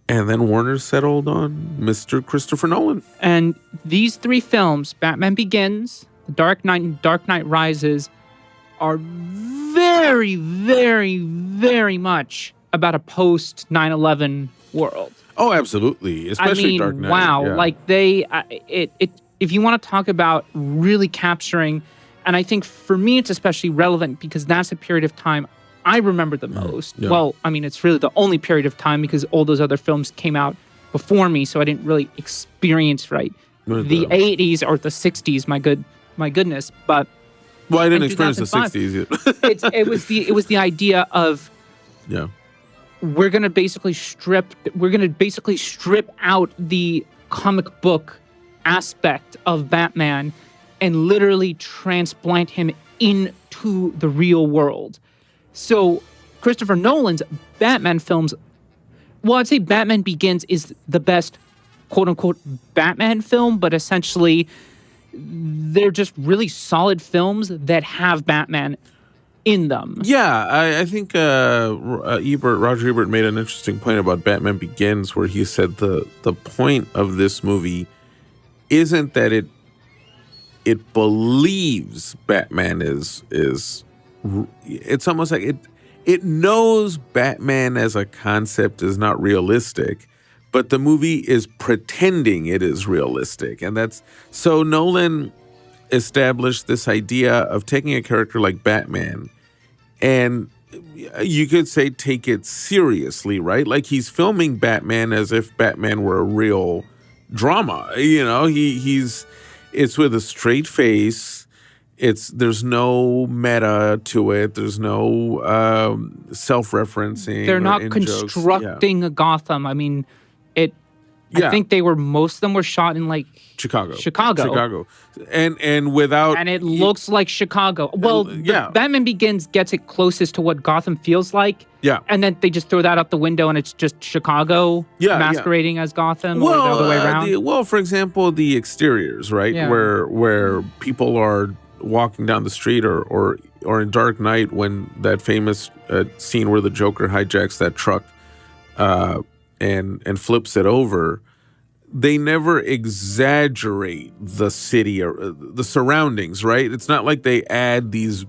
A: And then Warner settled on Mr. Christopher Nolan.
B: And these three films, Batman Begins, The Dark Knight, and Dark Knight Rises, are very, very, very much about a post 9/11 world.
A: Oh, absolutely. Especially Dark Knight.
B: Wow.
A: Yeah.
B: Like if you want to talk about really capturing, and I think for me it's especially relevant because that's a period of time I remember the most.
A: Yeah.
B: Well, it's really the only period of time because all those other films came out before me, so I didn't really experience the 80s or the 60s. My goodness, but
A: Well, I didn't
B: in
A: experience the
B: 2005,
A: 60s yet.
B: it was the idea of
A: Yeah.
B: we're gonna basically strip out the comic book aspect of Batman and literally transplant him into the real world. So Christopher Nolan's Batman films, well, I'd say Batman Begins is the best quote unquote Batman film, but essentially they're just really solid films that have Batman in them.
A: Yeah, I think Roger Ebert made an interesting point about Batman Begins, where he said the point of this movie isn't that it believes Batman is it's almost like it knows Batman as a concept is not realistic, but the movie is pretending it is realistic. And that's so Nolan established this idea of taking a character like Batman and you could say take it seriously, right? Like he's filming Batman as if Batman were a real drama. It's with a straight face. There's no meta to it. There's no self-referencing.
B: They're not
A: in-jokes.
B: constructing a Gotham. I think most of them were shot in like
A: Chicago. And without
B: and it looks like Chicago. Well, Batman Begins gets it closest to what Gotham feels like.
A: Yeah.
B: And then they just throw that out the window and it's just Chicago masquerading as Gotham or the other way around.
A: For example, the exteriors, right?
B: Yeah.
A: Where people are walking down the street or in Dark Knight when that famous scene where the Joker hijacks that truck and flips it over, they never exaggerate the city or the surroundings, right? It's not like they add these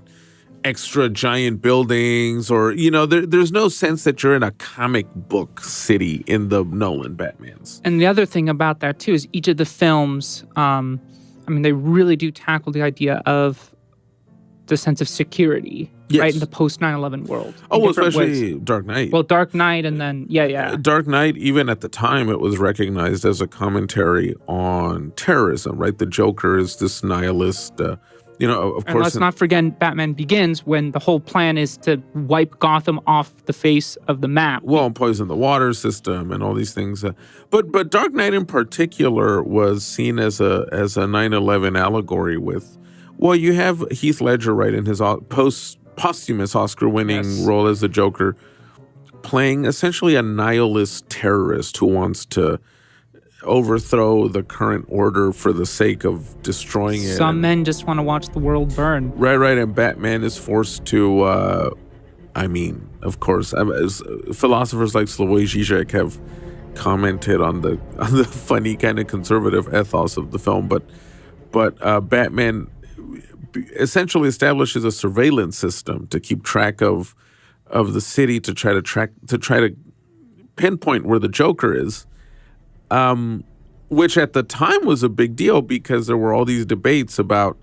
A: extra giant buildings or, there's no sense that you're in a comic book city in the Nolan Batmans.
B: And the other thing about that, too, is each of the films, they really do tackle the idea of the sense of security, right, in the post 9/11 world.
A: Oh, well, especially ways. Dark Knight.
B: Well, Dark Knight, and then
A: Dark Knight. Even at the time, it was recognized as a commentary on terrorism, right? The Joker is this nihilist. Of course.
B: And let's not forget Batman Begins, when the whole plan is to wipe Gotham off the face of the map.
A: Well, and poison the water system and all these things. But Dark Knight in particular was seen as a 9/11 allegory with. Well, you have Heath Ledger, right, in his posthumous Oscar-winning role as the Joker, playing essentially a nihilist terrorist who wants to overthrow the current order for the sake of destroying it.
B: Some men just want to watch the world burn.
A: Right. And Batman is forced to, of course, philosophers like Slavoj Žižek have commented on the funny kind of conservative ethos of the film, but Batman essentially establishes a surveillance system to keep track of the city to try to pinpoint where the Joker is. Which at the time was a big deal because there were all these debates about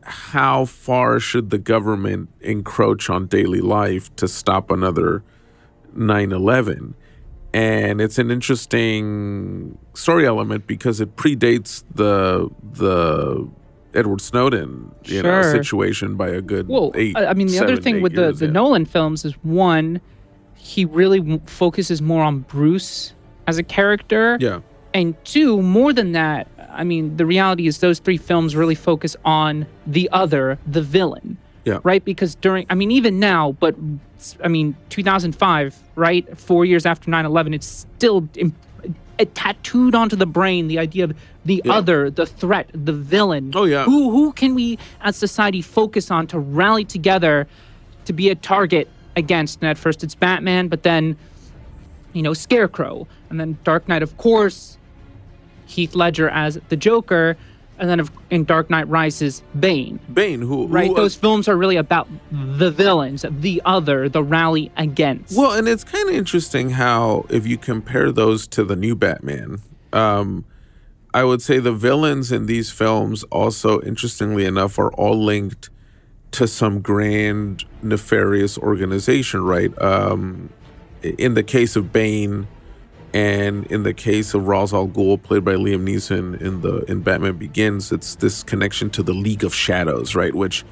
A: how far should the government encroach on daily life to stop another 9/11. And it's an interesting story element because it predates the Edward Snowden situation by a good 8.
B: I mean, the other thing with the Nolan films is, one, he really focuses more on Bruce as a character.
A: Yeah.
B: And two, more than that, I mean, the reality is those three films really focus on the other, the villain.
A: Yeah.
B: Right? Because even now, but 2005, right? 4 years after 9/11, it's still tattooed onto the brain, the idea of the other, the threat, the villain.
A: Oh, yeah.
B: Who can we as society focus on to rally together to be a target against? And at first it's Batman, but then, Scarecrow. And then Dark Knight, of course, Heath Ledger as the Joker. And then in Dark Knight Rises, Bane.
A: Right?
B: Those films are really about the villains, the other, the rally against.
A: Well, and it's kind of interesting how, if you compare those to the new Batman, I would say the villains in these films also, interestingly enough, are all linked to some grand, nefarious organization, right? In the case of Bane, and in the case of Ra's al Ghul, played by Liam Neeson in Batman Begins, it's this connection to the League of Shadows, right? Which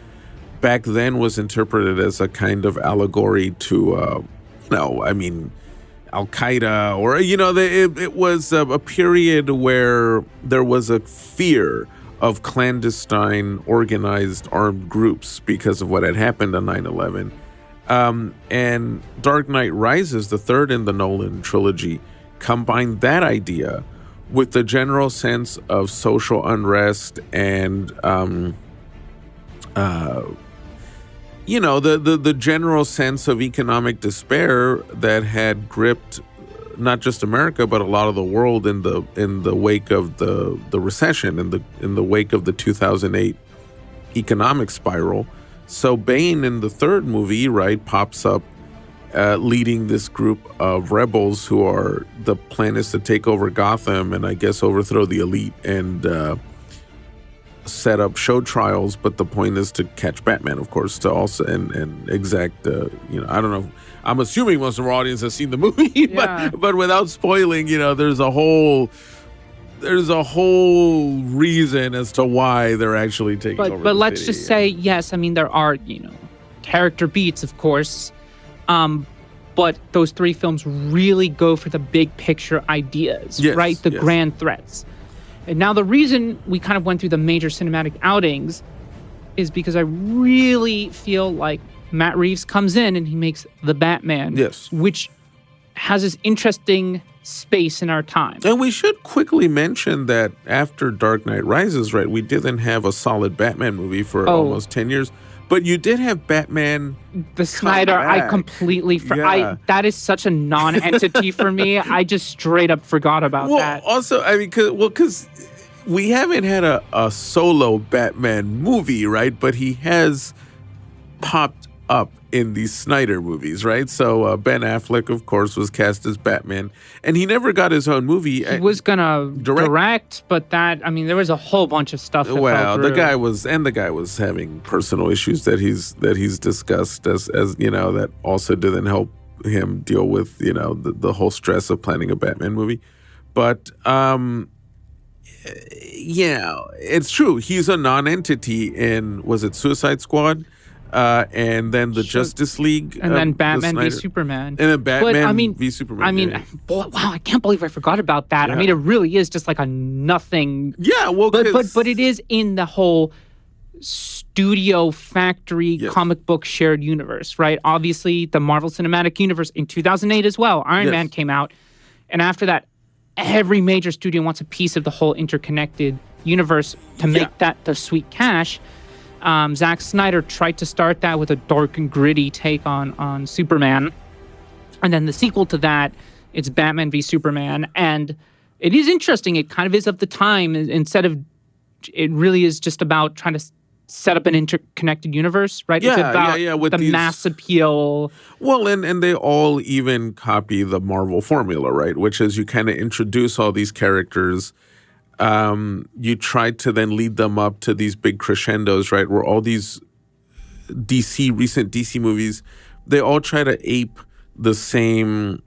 A: back then was interpreted as a kind of allegory to, Al-Qaeda, or, it was a period where there was a fear of clandestine, organized, armed groups because of what had happened on 9/11. And Dark Knight Rises, the third in the Nolan trilogy, combined that idea with the general sense of social unrest and, the general sense of economic despair that had gripped not just America but a lot of the world in the wake of the recession, in the wake of the 2008 economic spiral. So Bane in the third movie, right, pops up leading this group of rebels who are, the plan is to take over Gotham and I guess overthrow the elite and set up show trials. But the point is to catch Batman, of course, to also and exact, I don't know. I'm assuming most of our audience has seen the movie, but without spoiling, there's a whole reason as to why they're actually taking over.
B: But let's just say, yes, there are, character beats, of course. But those three films really go for the big picture ideas, right? The grand threats. And now the reason we kind of went through the major cinematic outings is because I really feel like Matt Reeves comes in and he makes the Batman, which has this interesting space in our time.
A: And we should quickly mention that after Dark Knight Rises, right, we didn't have a solid Batman movie for almost 10 years. But you did have Batman.
B: The Snyder, I completely that is such a non-entity for me. I just straight up forgot about that.
A: Also, because we haven't had a solo Batman movie, right? But he has popped up in these Snyder movies, right? So Ben Affleck, of course, was cast as Batman, and he never got his own movie.
B: He was gonna direct, but there was a whole bunch of stuff.
A: The guy was having personal issues that he's discussed as that also didn't help him deal with the whole stress of planning a Batman movie. But it's true. He's a non-entity in, was it Suicide Squad? And then the Justice League.
B: And then Batman v Superman.
A: And then Batman v Superman.
B: Wow, I can't believe I forgot about that.
A: Yeah.
B: It really is just like a nothing.
A: Yeah, well,
B: but it is in the whole studio factory comic book shared universe, right? Obviously, the Marvel Cinematic Universe in 2008 as well. Iron Man came out. And after that, every major studio wants a piece of the whole interconnected universe to make that the sweet cash. Zack Snyder tried to start that with a dark and gritty take on Superman. And then the sequel to that, it's Batman v Superman. And it is interesting. It kind of is of the time. Instead of, it really is just about trying to set up an interconnected universe, right? It's about
A: with
B: the mass appeal.
A: Well, and they all even copy the Marvel formula, right? Which is you kind of introduce all these characters. You try to then lead them up to these big crescendos, right? Where all these recent DC movies, they all try to ape the same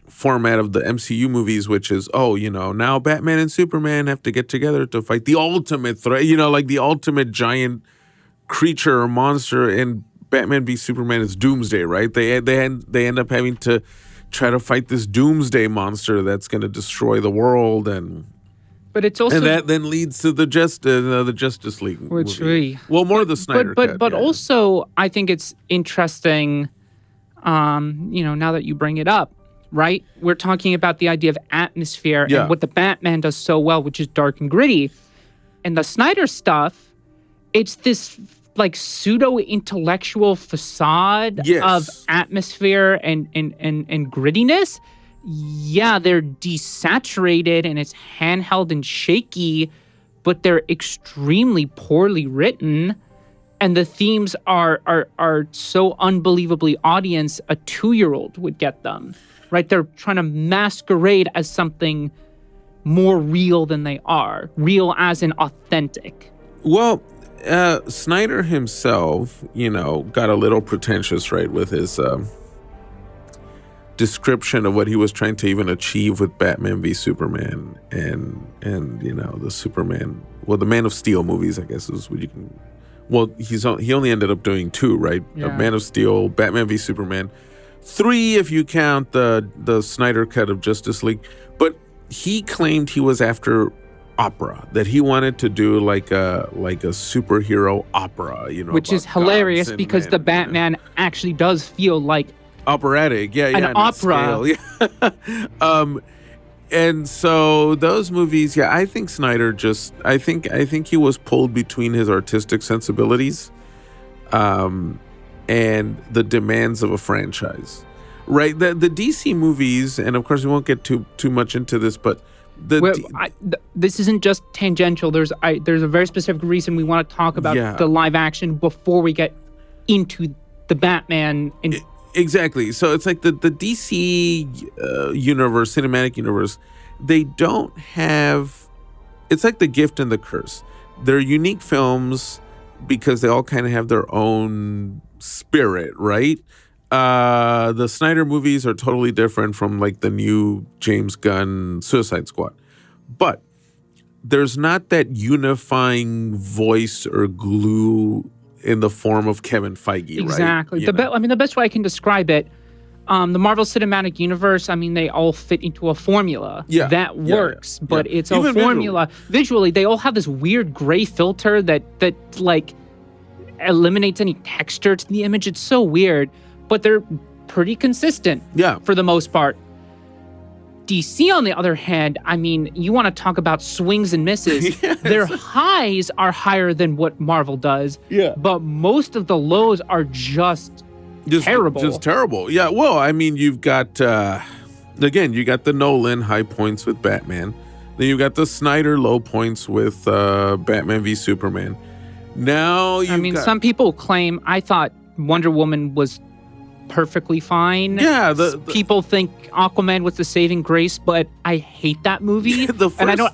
A: format of the MCU movies, which is, now Batman and Superman have to get together to fight the ultimate threat, like the ultimate giant creature or monster. In Batman v Superman, it's Doomsday, right? They end up having to try to fight this Doomsday monster that's going to destroy the world,
B: but it's also,
A: and that then leads to the Justice League, movie. More of the Snyder cut.
B: But also, I think it's interesting. Now that you bring it up, right? We're talking about the idea of atmosphere and what the Batman does so well, which is dark and gritty. And the Snyder stuff, it's this like pseudo-intellectual facade of atmosphere and grittiness. Yeah, they're desaturated and it's handheld and shaky, but they're extremely poorly written. And the themes are so unbelievably audience, a 2-year-old would get them, right? They're trying to masquerade as something more real than they are. Real as in authentic.
A: Well, Snyder himself, got a little pretentious, right, with his description of what he was trying to even achieve with Batman v Superman and the Superman, the Man of Steel movies, I guess is what you can... Well, he only ended up doing 2, right?
B: Yeah.
A: Man of Steel, Batman v Superman, 3 if you count the Snyder cut of Justice League. But he claimed he was after opera, that he wanted to do like a superhero opera,
B: which is hilarious because the Batman actually does feel like
A: operatic,
B: an opera.
A: And so those movies, I think Snyder I think he was pulled between his artistic sensibilities and the demands of a franchise. Right? The DC movies, and of course we won't get too much into this, but
B: this isn't just tangential. There's a very specific reason we want to talk about the live action before we get into the Batman and
A: exactly. So it's like the DC universe, cinematic universe, they don't have... It's like the gift and the curse. They're unique films because they all kind of have their own spirit, right? The Snyder movies are totally different from like the new James Gunn Suicide Squad. But there's not that unifying voice or glue in the form of Kevin Feige,
B: exactly.
A: right?
B: The best way I can describe it, the Marvel Cinematic Universe, they all fit into a formula that works, but it's even a formula. Visually, they all have this weird gray filter that like eliminates any texture to the image. It's so weird, but they're pretty consistent for the most part. DC, on the other hand, you want to talk about swings and misses. Yes. Their highs are higher than what Marvel does. Yeah. But most of the lows are just terrible.
A: Just terrible. Yeah. Well, you've got, again, you got the Nolan high points with Batman. Then you've got the Snyder low points with Batman v Superman. Now
B: some people claim, I thought Wonder Woman was perfectly fine.
A: Yeah,
B: people think Aquaman was the saving grace, but I hate that movie.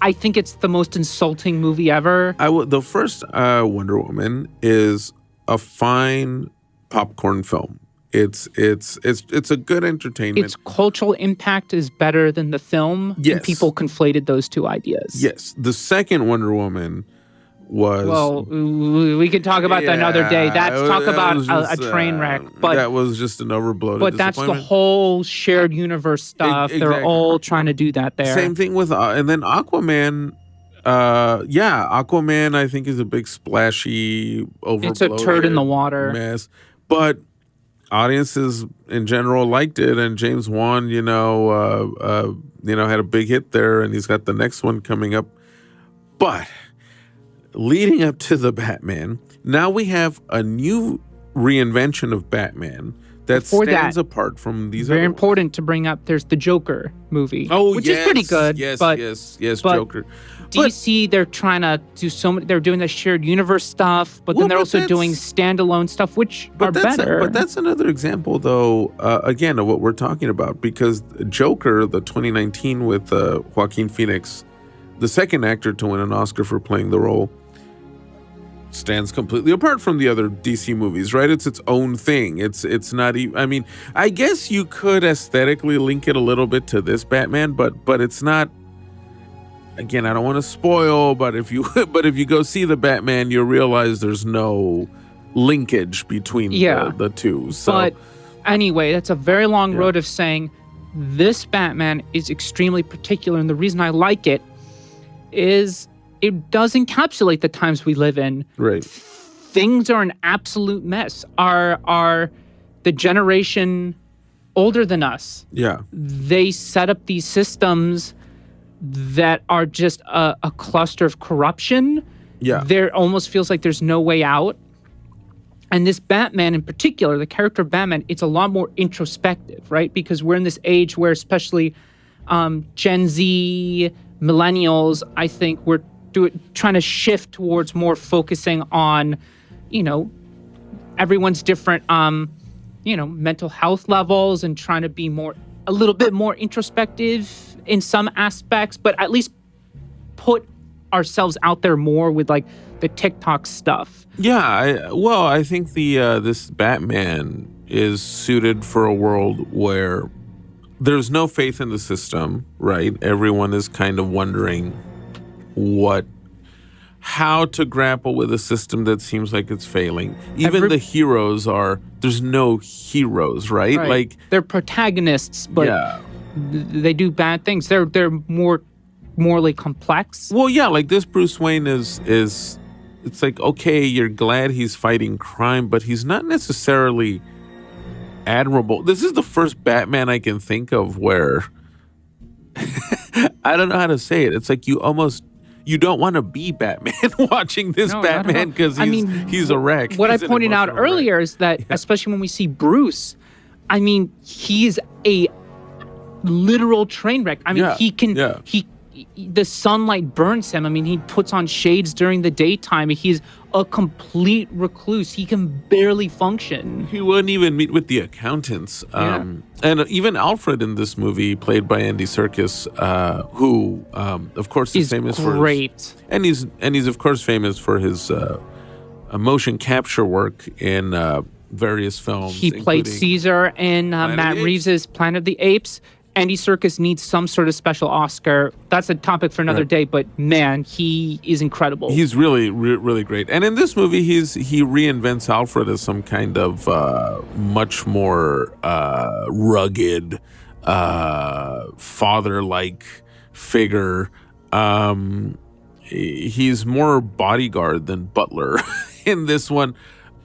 B: I think it's the most insulting movie ever.
A: The first Wonder Woman is a fine popcorn film. It's a good entertainment.
B: Its cultural impact is better than the film.
A: Yes.
B: And people conflated those two ideas.
A: Yes. The second Wonder Woman was...
B: Well, we can talk about that another day. Talk about a train wreck. But
A: that was just an overbloated
B: But that's the whole shared universe stuff.
A: Exactly.
B: They're all trying to do that there.
A: Same thing with... and then Aquaman, Yeah, Aquaman, I think, is a big splashy,
B: It's a turd in the water.
A: mess. But audiences in general liked it, and James Wan, had a big hit there, and he's got the next one coming up. But leading up to the Batman, now we have a new reinvention of Batman that
B: Before
A: stands
B: that,
A: apart from these.
B: Very
A: other
B: important to bring up. There's the Joker movie, which
A: yes,
B: is pretty good.
A: Yes,
B: but,
A: yes,
B: but
A: Joker.
B: DC, they're trying to do so many. They're doing the shared universe stuff, but then they're also doing standalone stuff, which are better.
A: But that's another example, though, again, of what we're talking about. Because Joker, the 2019 with Joaquin Phoenix, the second actor to win an Oscar for playing the role, stands completely apart from the other DC movies, right? It's its own thing. It's not even. I mean, I guess you could aesthetically link it a little bit to this Batman, but it's not. Again, I don't want to spoil, but if you go see the Batman, you'll realize there's no linkage between the two. So,
B: but anyway, that's a very long road of saying this Batman is extremely particular, and the reason I like it is it does encapsulate the times we live in.
A: Right.
B: Things are an absolute mess. Are the generation older than us?
A: Yeah.
B: They set up these systems that are just a cluster of corruption.
A: Yeah.
B: There almost feels like there's no way out. And this Batman in particular, the character of Batman, it's a lot more introspective, right? Because we're in this age where especially Gen Z, millennials, I think we're trying to shift towards more focusing on, everyone's different, mental health levels and trying to be a little bit more introspective in some aspects, but at least put ourselves out there more with like the TikTok stuff.
A: Yeah, I think this Batman is suited for a world where there's no faith in the system, right? Everyone is kind of wondering how to grapple with a system that seems like it's failing. Even the heroes there's no heroes, right? Like
B: they're protagonists, but they do bad things. They're more morally complex.
A: Well, yeah, like this Bruce Wayne is it's like, okay, you're glad he's fighting crime, but he's not necessarily admirable. This is the first Batman I can think of where I don't know how to say it. It's like you don't want to be Batman watching this Batman because he's a wreck.
B: What I pointed out earlier is that, especially when we see Bruce, he's a literal train wreck. The sunlight burns him. He puts on shades during the daytime. He's a complete recluse. He can barely function.
A: He wouldn't even meet with the accountants. And even Alfred in this movie, played by Andy Serkis, who, of course, is famous for his, and he's of course famous for his motion capture work in various films.
B: He played Caesar in Matt Reeves' Planet of the Apes. Andy Serkis needs some sort of special Oscar. That's a topic for another day, but man, he is incredible.
A: He's really, really great. And in this movie, he reinvents Alfred as some kind of much more rugged, father-like figure. He's more bodyguard than butler in this one.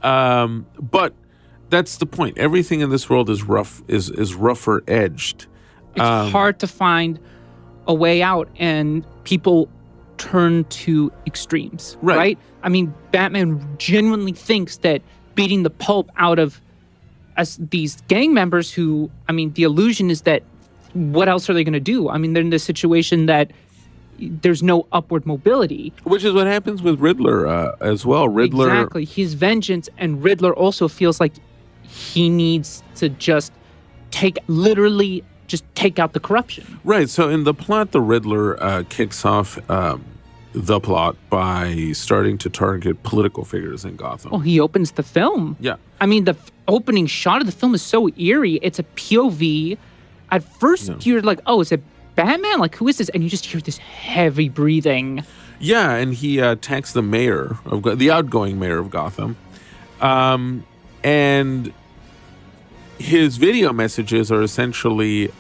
A: But that's the point. Everything in this world is rough, is rougher edged.
B: It's hard to find a way out, and people turn to extremes, right? Batman genuinely thinks that beating the pulp out of these gang members who, the illusion is that what else are they going to do? They're in this situation that there's no upward mobility.
A: Which is what happens with Riddler as well.
B: Exactly. His vengeance, and Riddler also feels like he needs to just take out the corruption.
A: Right. So in the plot, the Riddler kicks off the plot by starting to target political figures in Gotham.
B: Oh, he opens the film.
A: Yeah.
B: The opening shot of the film is so eerie. It's a POV. At first, you're like, oh, is it Batman? Like, who is this? And you just hear this heavy breathing.
A: Yeah, and he attacks the mayor the outgoing mayor of Gotham. And his video messages are essentially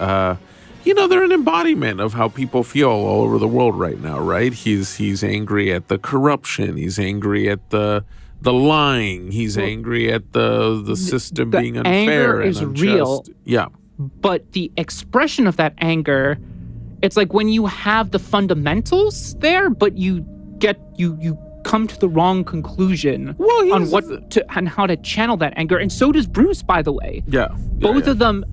A: they're an embodiment of how people feel all over the world right now, right? He's angry at the corruption. He's angry at the lying. He's angry at the system being unfair
B: anger
A: and
B: is
A: unjust.
B: real.
A: Yeah.
B: But the expression of that anger, it's like when you have the fundamentals there, but you come to the wrong conclusion on how to channel that anger. And so does Bruce, by the way.
A: Yeah.
B: Both of them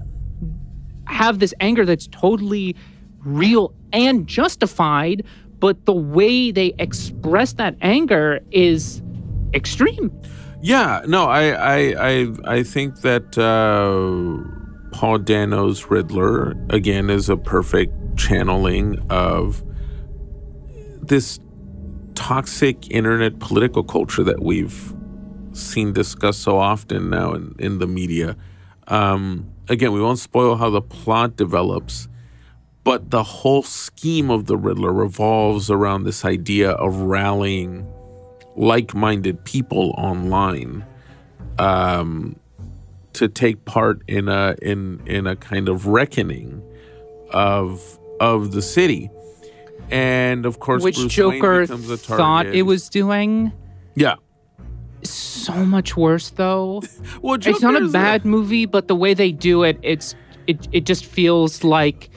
B: have this anger that's totally real and justified, but the way they express that anger is extreme.
A: Yeah, no, I think that Paul Dano's Riddler, again, is a perfect channeling of this toxic internet political culture that we've seen discussed so often now in the media. Again, we won't spoil how the plot develops, but the whole scheme of the Riddler revolves around this idea of rallying like-minded people online to take part in a kind of reckoning of the city. And of course,
B: which
A: Bruce
B: Joker
A: Wayne becomes a target.
B: thought it was doing.
A: Yeah.
B: So much worse, though.
A: Well,
B: it's not a bad movie, but the way they do it, it just feels like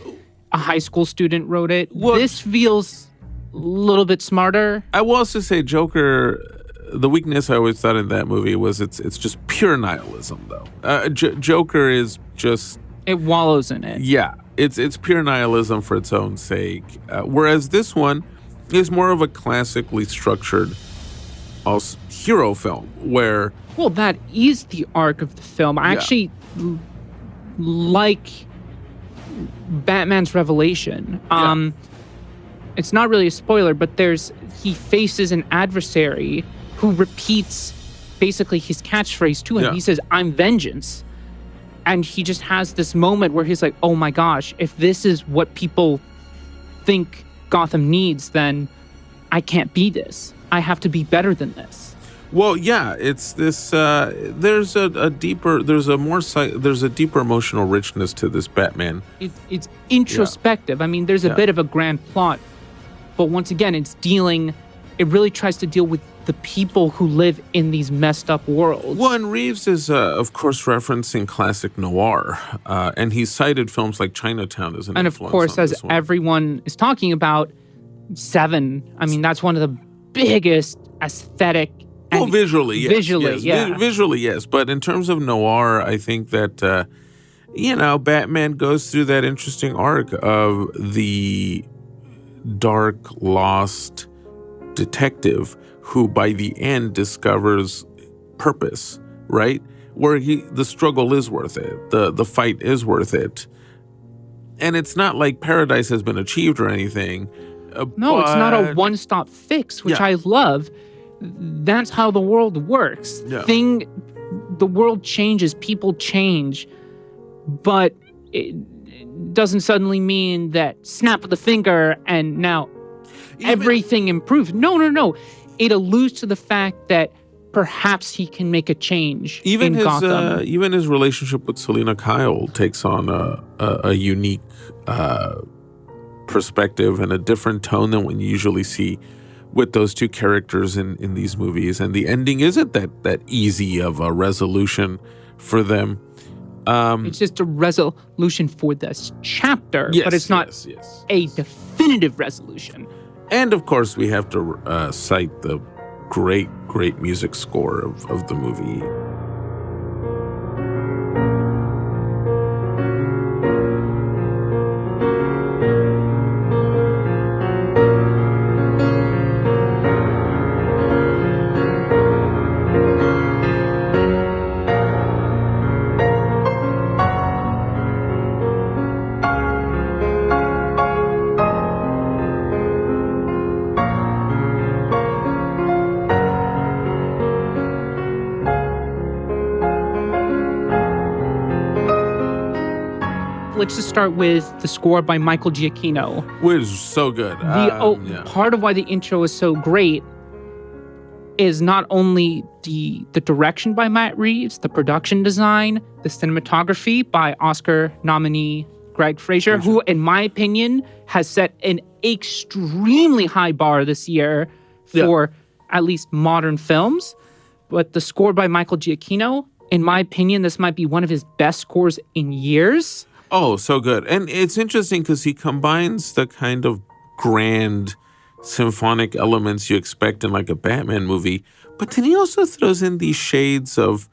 B: a high school student wrote it.
A: Well,
B: this feels a little bit smarter.
A: I will also say Joker, the weakness I always thought in that movie was it's just pure nihilism, though. Joker is just...
B: It wallows in it.
A: Yeah, it's pure nihilism for its own sake. Whereas this one is more of a classically structured hero film where...
B: Well, that is the arc of the film. I actually like Batman's revelation. It's not really a spoiler, but he faces an adversary who repeats basically his catchphrase to him.
A: Yeah.
B: He says, "I'm vengeance." And he just has this moment where he's like, oh my gosh, if this is what people think Gotham needs, then I can't be this. I have to be better than this.
A: Well, yeah, it's this. There's a deeper emotional richness to this Batman.
B: It's introspective. I mean, there's a bit of a grand plot, but once again, it really tries to deal with the people who live in these messed up worlds.
A: Well, and Reeves is, of course, referencing classic noir, and he cited films like Chinatown as an
B: and of
A: influence
B: course,
A: on
B: as
A: this one.
B: everyone is talking about, Seven. I mean, that's one of the biggest aesthetic.
A: Well, visually, yes.
B: Visually, yeah.
A: Visually, yes. But in terms of noir, I think that, Batman goes through that interesting arc of the dark, lost detective who by the end discovers purpose, right? Where the struggle is worth it. The fight is worth it. And it's not like paradise has been achieved or anything.
B: No, it's not a one-stop fix, which I love. That's how the world works.
A: Yeah.
B: The world changes, people change, but it doesn't suddenly mean that snap of the finger and now everything improves. No. It alludes to the fact that perhaps he can make a change in Gotham.
A: Even his relationship with Selina Kyle takes on a unique perspective and a different tone than what you usually see with those two characters in these movies. And the ending isn't that easy of a resolution for them.
B: It's just a resolution for this chapter, but it's not a definitive resolution.
A: And of course, we have to cite the great music score of the movie.
B: Let's just start with the score by Michael Giacchino.
A: Which is so good.
B: Part of why the intro is so great is not only the direction by Matt Reeves, the production design, the cinematography by Oscar nominee Greg Fraser, who, in my opinion, has set an extremely high bar this year for at least modern films. But the score by Michael Giacchino, in my opinion, this might be one of his best scores in years.
A: Oh, so good. And it's interesting because he combines the kind of grand symphonic elements you expect in like a Batman movie, but then he also throws in these shades of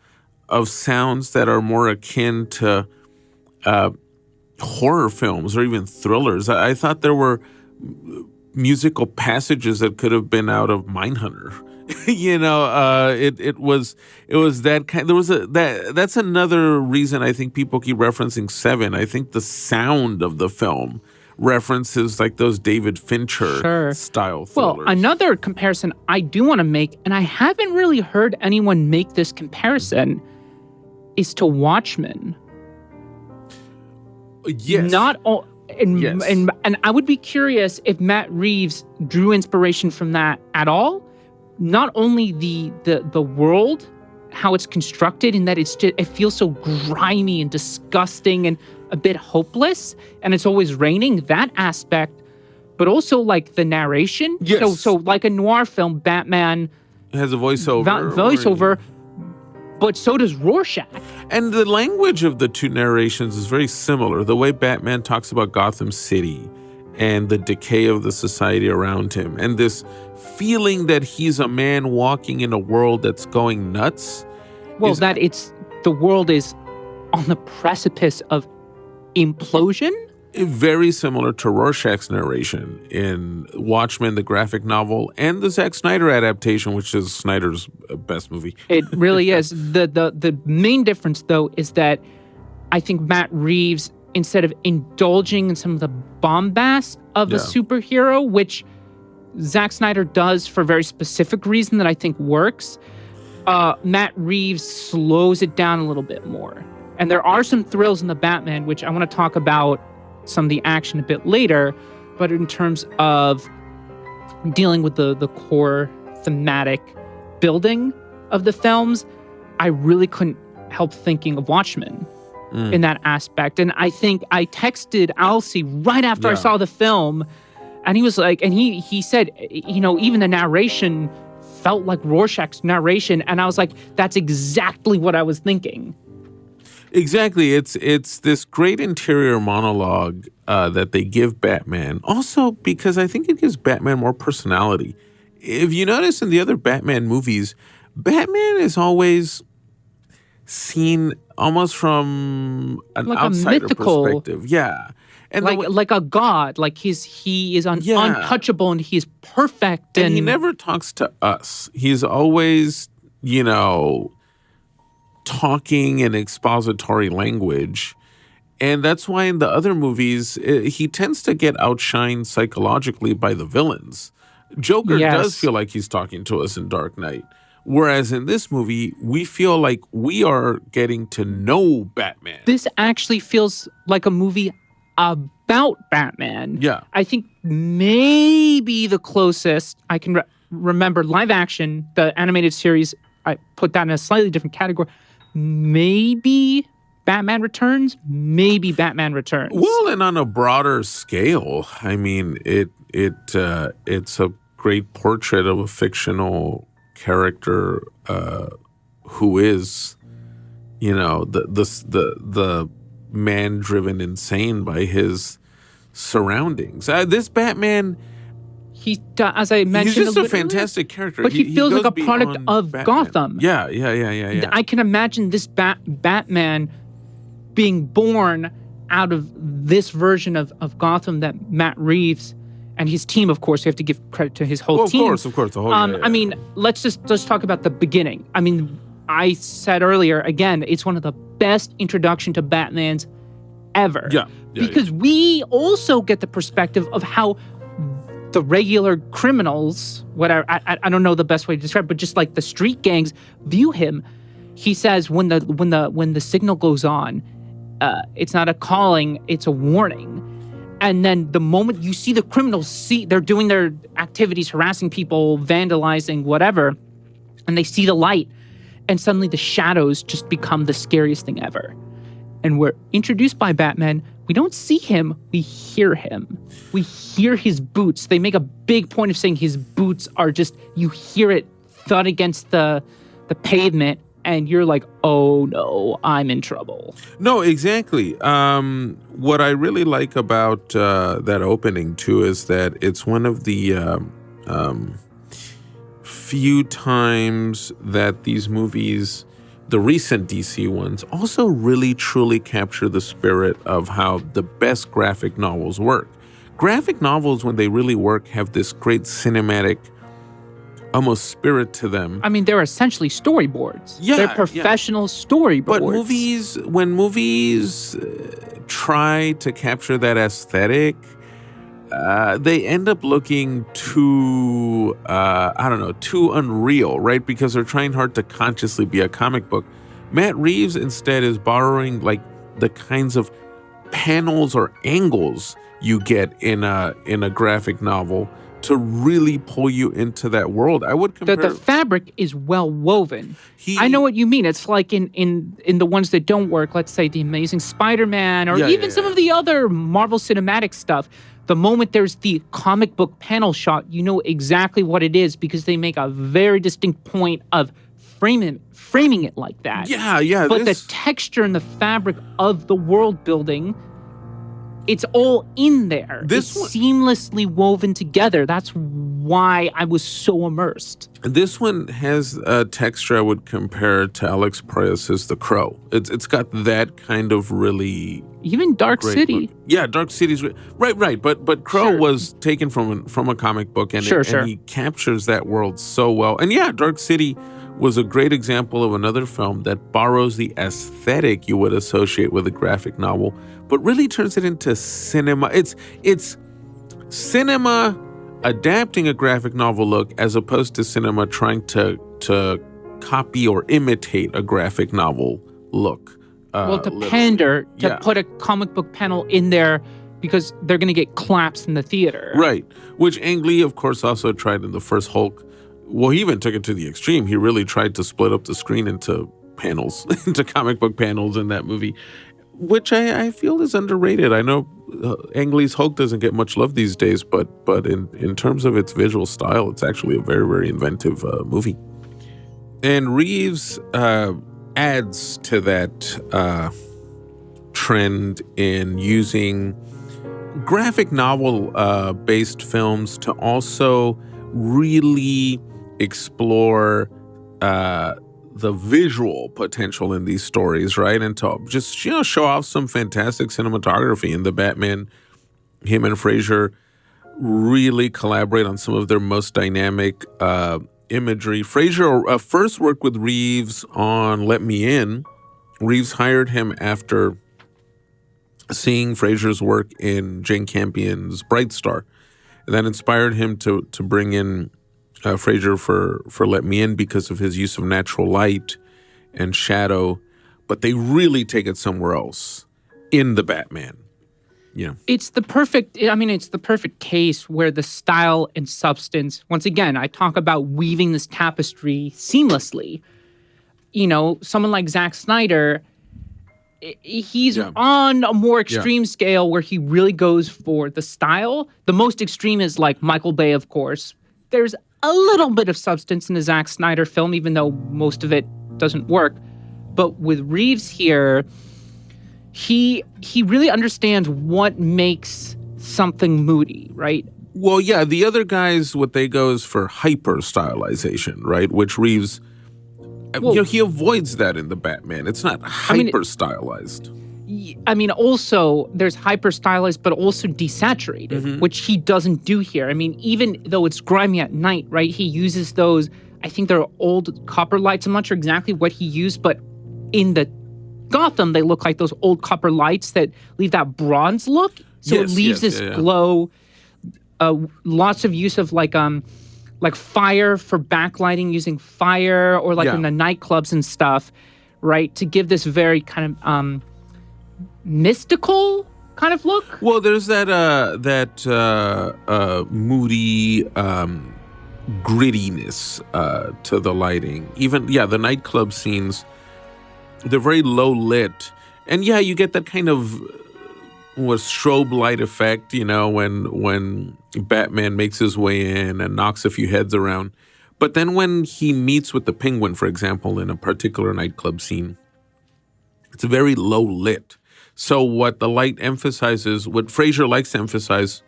A: sounds that are more akin to horror films or even thrillers. I thought there were musical passages that could have been out of Mindhunter. It was that kind. There was that's another reason I think people keep referencing Seven. I think the sound of the film references like those David Fincher style thrillers.
B: Well, another comparison I do want to make, and I haven't really heard anyone make this comparison, is to Watchmen.
A: Yes.
B: Not all. And I would be curious if Matt Reeves drew inspiration from that at all. Not only the world, how it's constructed, in that it feels so grimy and disgusting and a bit hopeless, and it's always raining, that aspect, but also like the narration.
A: Yes.
B: So like a noir film, Batman
A: has a voiceover.
B: But so does Rorschach.
A: And the language of the two narrations is very similar. The way Batman talks about Gotham City and the decay of the society around him, and this feeling that he's a man walking in a world that's going nuts.
B: Well, the world is on the precipice of implosion.
A: Very similar to Rorschach's narration in Watchmen, the graphic novel, and the Zack Snyder adaptation, which is Snyder's best movie.
B: It really is. The main difference, though, is that I think Matt Reeves, instead of indulging in some of the bombast of a superhero, which Zack Snyder does for a very specific reason that I think works, Matt Reeves slows it down a little bit more. And there are some thrills in the Batman, which I want to talk about some of the action a bit later, but in terms of dealing with the core thematic building of the films, I really couldn't help thinking of Watchmen in that aspect. And I think I texted Alcy right after I saw the film, and he was like, and he said, even the narration felt like Rorschach's narration, and I was like, that's exactly what I was thinking.
A: Exactly. It's this great interior monologue that they give Batman. Also, because I think it gives Batman more personality. If you notice in the other Batman movies, Batman is always seen almost from an
B: like
A: outsider
B: a mythical
A: perspective. Yeah. And
B: like a god. Like he is untouchable and he's perfect.
A: And he never talks to us. He's always, talking in expository language. And that's why in the other movies, he tends to get outshined psychologically by the villains. Joker does feel like he's talking to us in Dark Knight. Whereas in this movie, we feel like we are getting to know Batman.
B: This actually feels like a movie about Batman.
A: Yeah.
B: I think maybe the closest I can remember live action, the animated series, I put that in a slightly different category. Maybe Batman Returns.
A: Well, and on a broader scale, I mean, it's a great portrait of a fictional character who is, the man driven insane by his surroundings. This Batman,
B: as I mentioned,
A: he's just a fantastic character.
B: But he feels like a product of
A: Batman.
B: Gotham.
A: Yeah.
B: I can imagine this Batman being born out of this version of Gotham that Matt Reeves and his team, of course, you have to give credit to his whole team.
A: Of course. The whole,
B: I mean, let's talk about the beginning. I mean, I said earlier, again, it's one of the best introduction to Batmans ever.
A: Yeah.
B: Because we also get the perspective of how the regular criminals, whatever, I don't know the best way to describe it, but just like the street gangs view him. He says when the signal goes on, it's not a calling, it's a warning. And then the moment you see the criminals they're doing their activities, harassing people, vandalizing, whatever, and they see the light, and suddenly the shadows just become the scariest thing ever. and we're introduced by Batman. We don't see him, we hear him. We hear his boots. They make a big point of saying his boots are just, you hear it thud against the pavement, and you're like, oh no, I'm in trouble.
A: No, exactly. What I really like about that opening too is that it's one of the few times that these movies, the recent DC ones, also really truly capture the spirit of how the best graphic novels work. Graphic novels, when they really work, have this great cinematic, almost spirit to them.
B: I mean, they're essentially storyboards.
A: Yeah,
B: they're professional storyboards.
A: But when movies try to capture that aesthetic, they end up looking too, too unreal, right? Because they're trying hard to consciously be a comic book. Matt Reeves instead is borrowing like the kinds of panels or angles you get in a graphic novel to really pull you into that world. I would compare
B: the fabric is well woven. I know what you mean. It's like in the ones that don't work, let's say the Amazing Spider-Man or even some of the other Marvel Cinematic stuff. The moment there's the comic book panel shot, you know exactly what it is because they make a very distinct point of framing it like that.
A: Yeah.
B: But the texture and the fabric of the world building, it's all in there. It's seamlessly woven together. That's why I was so immersed.
A: This one has a texture I would compare to Alex Proyas's The Crow. It's got that kind of really
B: even Dark City.
A: Look. Yeah, Dark City's right. But Crow was taken from a comic book, and and he captures that world so well. And yeah, Dark City was a great example of another film that borrows the aesthetic you would associate with a graphic novel, but really turns it into cinema. It's cinema adapting a graphic novel look as opposed to cinema trying to copy or imitate a graphic novel look.
B: To pander, to put a comic book panel in there because they're going to get claps in the theater.
A: Right, which Ang Lee, of course, also tried in the first Hulk. Well, he even took it to the extreme. He really tried to split up the screen into panels, into comic book panels in that movie, which I feel is underrated. I know Ang Lee's Hulk doesn't get much love these days, but in terms of its visual style, it's actually a very, very inventive movie. And Reeves adds to that trend in using graphic novel based films to also really explore the visual potential in these stories, right? And to just, show off some fantastic cinematography in the Batman. Him and Fraser really collaborate on some of their most dynamic imagery. Fraser first worked with Reeves on Let Me In. Reeves hired him after seeing Fraser's work in Jane Campion's Bright Star. And that inspired him to bring in Fraser for Let Me In because of his use of natural light and shadow. But they really take it somewhere else in the Batman.
B: It's the perfect case where the style and substance, once again, I talk about weaving this tapestry seamlessly. Someone like Zack Snyder, he's on a more extreme scale where he really goes for the style. The most extreme is like Michael Bay, of course. There's a little bit of substance in a Zack Snyder film, even though most of it doesn't work. But with Reeves here, he really understands what makes something moody, right?
A: Well, yeah, the other guys, what they go is for hyper stylization, right? Which Reeves, he avoids that in the Batman. It's not hyper stylized.
B: Also, there's hyper stylized, but also desaturated, which he doesn't do here. Even though it's grimy at night, right? He uses those, I think they're old copper lights. I'm not sure exactly what he used, but in the Gotham, they look like those old copper lights that leave that bronze look. So it leaves this glow. Lots of use of like fire for backlighting, using fire, or in the nightclubs and stuff, right? To give this very kind of mystical kind of look.
A: Well, there's that moody grittiness to the lighting. Even the nightclub scenes, they're very low lit, And yeah, you get that kind of strobe light effect, when Batman makes his way in and knocks a few heads around. But then when he meets with the Penguin, for example, in a particular nightclub scene, it's very low lit. So what the light emphasizes, what Fraser likes to emphasize,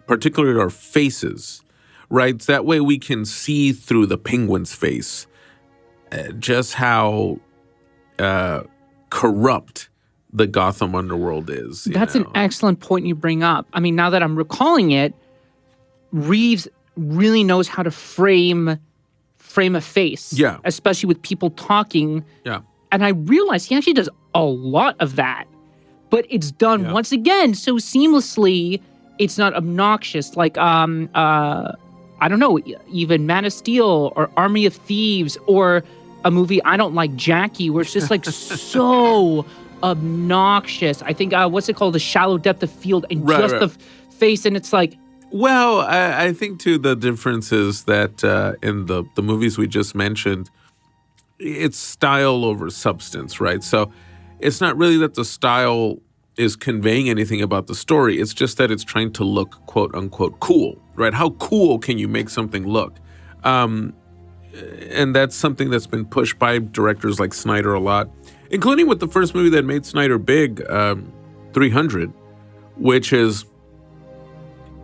A: particularly our faces, right? That way we can see through the Penguin's face just how corrupt the Gotham underworld is.
B: That's an excellent point you bring up. I mean, now that I'm recalling it, Reeves really knows how to frame a face.
A: Yeah.
B: Especially with people talking.
A: Yeah.
B: And I realized he actually does a lot of that. But it's done once again so seamlessly, it's not obnoxious. Like I don't know, even Man of Steel or Army of Thieves or a movie I don't like, Jackie, where it's just like so obnoxious. I think what's it called, The Shallow Depth of Field, and the face, and it's like.
A: Well, I think too the difference is that in the movies we just mentioned, it's style over substance, right? So it's not really that the style is conveying anything about the story. It's just that it's trying to look quote unquote cool, right? How cool can you make something look? And that's something that's been pushed by directors like Snyder a lot, including with the first movie that made Snyder big, 300, which is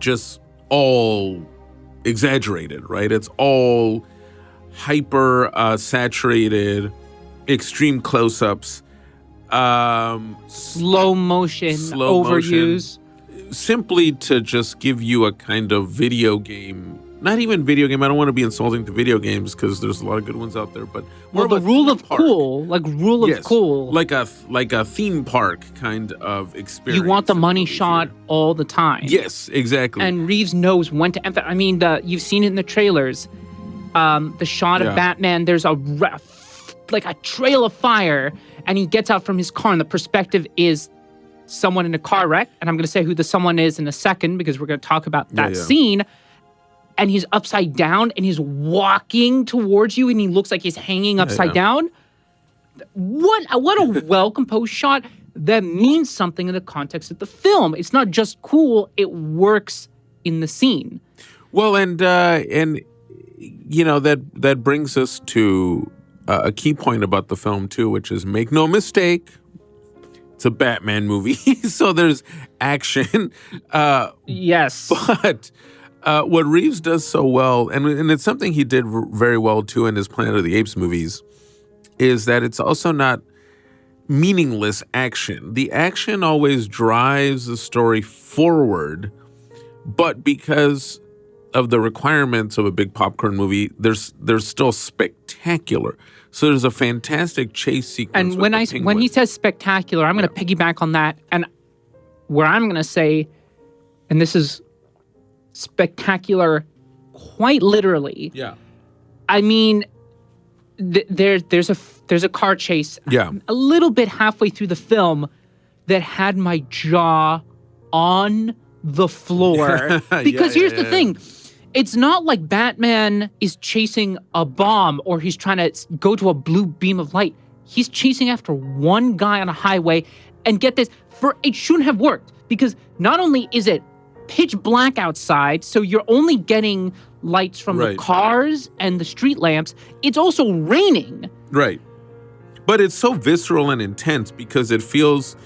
A: just all exaggerated, right? It's all hyper saturated, extreme close-ups,
B: slow motion overuse,
A: simply to just give you a kind of video game. Not even video game. I don't want to be insulting to video games because there's a lot of good ones out there. But more
B: the rule of cool, like a
A: theme park kind of experience.
B: You want the money shot all the time.
A: Yes, exactly.
B: And Reeves knows when to emphasize. I mean, you've seen it in the trailers. The shot of Batman. There's a trail of fire, and he gets out from his car, and the perspective is someone in a car wreck. And I'm going to say who the someone is in a second because we're going to talk about that scene. And he's upside down, and he's walking towards you, and he looks like he's hanging upside down. What a well-composed shot that means something in the context of the film. It's not just cool; it works in the scene.
A: Well, and that brings us to a key point about the film too, which is make no mistake, it's a Batman movie, so there's action.
B: Yes,
A: but. What Reeves does so well, and it's something he did very well too in his Planet of the Apes movies, is that it's also not meaningless action. The action always drives the story forward, but because of the requirements of a big popcorn movie, there's still spectacular. So there's a fantastic chase sequence.
B: And when he says spectacular, I'm going to piggyback on that, and where I'm going to say, and this is spectacular, quite literally.
A: Yeah.
B: I mean, there's a car chase.
A: Yeah.
B: A little bit halfway through the film that had my jaw on the floor. Because here's the thing. It's not like Batman is chasing a bomb or he's trying to go to a blue beam of light. He's chasing after one guy on a highway. And get this, it shouldn't have worked because not only is it pitch black outside, so you're only getting lights from the cars and the street lamps. It's also raining.
A: Right. But it's so visceral and intense because it feels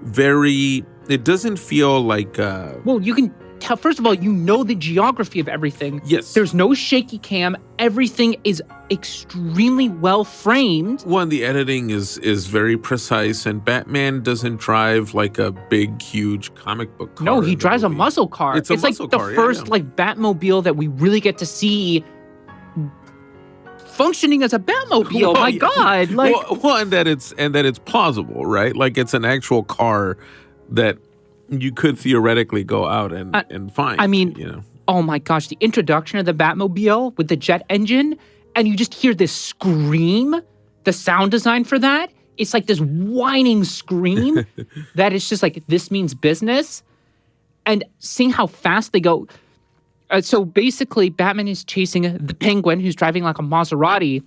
A: it doesn't feel like...
B: Well, you can tell, first of all, you know the geography of everything.
A: Yes.
B: There's no shaky cam. Everything is extremely well framed.
A: One, the editing is very precise, and Batman doesn't drive like a big, huge comic book car.
B: No, he drives a muscle car.
A: It's like
B: the first Batmobile that we really get to see functioning as a Batmobile. My God!
A: And that it's plausible, right? Like it's an actual car that you could theoretically go out and find.
B: I mean, oh my gosh, the introduction of the Batmobile with the jet engine. And you just hear this scream, the sound design for that, it's like this whining scream that is just like, this means business. And seeing how fast they go. So basically, Batman is chasing the Penguin, who's driving like a Maserati.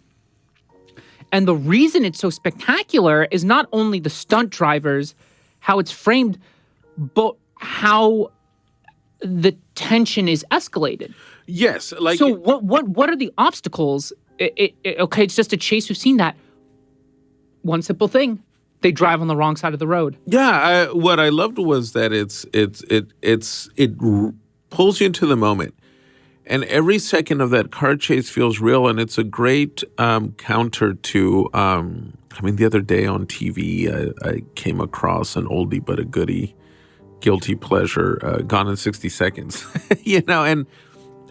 B: And the reason it's so spectacular is not only the stunt drivers, how it's framed, but how the tension is escalated.
A: Yes, like
B: So what are the obstacles? Okay, it's just a chase. We've seen that. One simple thing: they drive on the wrong side of the road.
A: Yeah, what I loved was that it pulls you into the moment, and every second of that car chase feels real, and it's a great counter to. The other day on TV, I came across an oldie but a goodie, guilty pleasure, Gone in 60 Seconds. And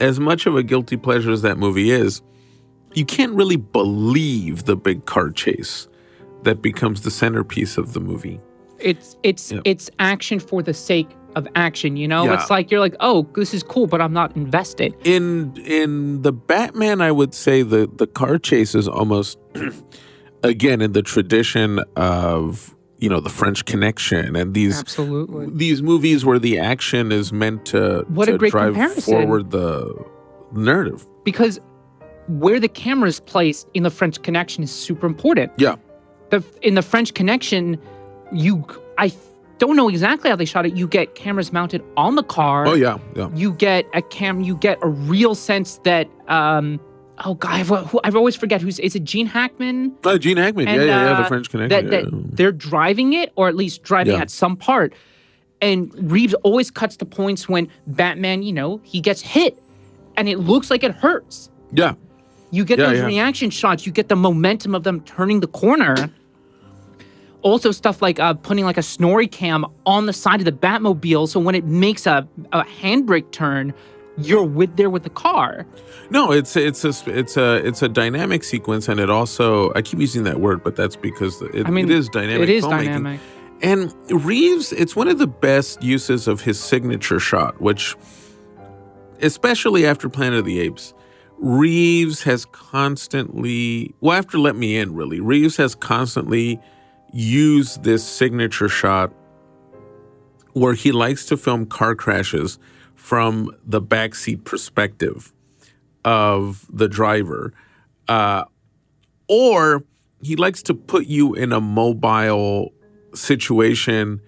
A: as much of a guilty pleasure as that movie is, you can't really believe the big car chase that becomes the centerpiece of the movie.
B: It's action for the sake of action,
A: Yeah.
B: It's like you're like, oh, this is cool, but I'm not invested.
A: In the Batman, I would say the car chase is almost again in the tradition of the French Connection and
B: Absolutely.
A: these movies where the action is meant to
B: What a great
A: drive
B: comparison.
A: forward the narrative.
B: Because where the camera is placed in the French Connection is super important.
A: Yeah.
B: In the French Connection, I don't know exactly how they shot it. You get cameras mounted on the car.
A: Oh yeah.
B: You get a real sense that oh God, I always forget is it Gene Hackman?
A: Gene Hackman.
B: And,
A: The French Connection.
B: That they're driving it, or at least driving at some part. And Reeves always cuts the points when Batman, he gets hit, and it looks like it hurts.
A: Yeah.
B: You get those reaction shots. You get the momentum of them turning the corner. Also, stuff like putting like a snorri cam on the side of the Batmobile, so when it makes a handbrake turn, you're there with the car.
A: No, it's a dynamic sequence, and it also, I keep using that word, but that's because it is dynamic.
B: It is
A: filmmaking.
B: dynamic.
A: And Reeves, it's one of the best uses of his signature shot, which, especially after Planet of the Apes, Reeves has constantly, after Let Me In, really, Reeves has constantly used this signature shot where he likes to film car crashes from the backseat perspective of the driver. Or he likes to put you in a mobile situation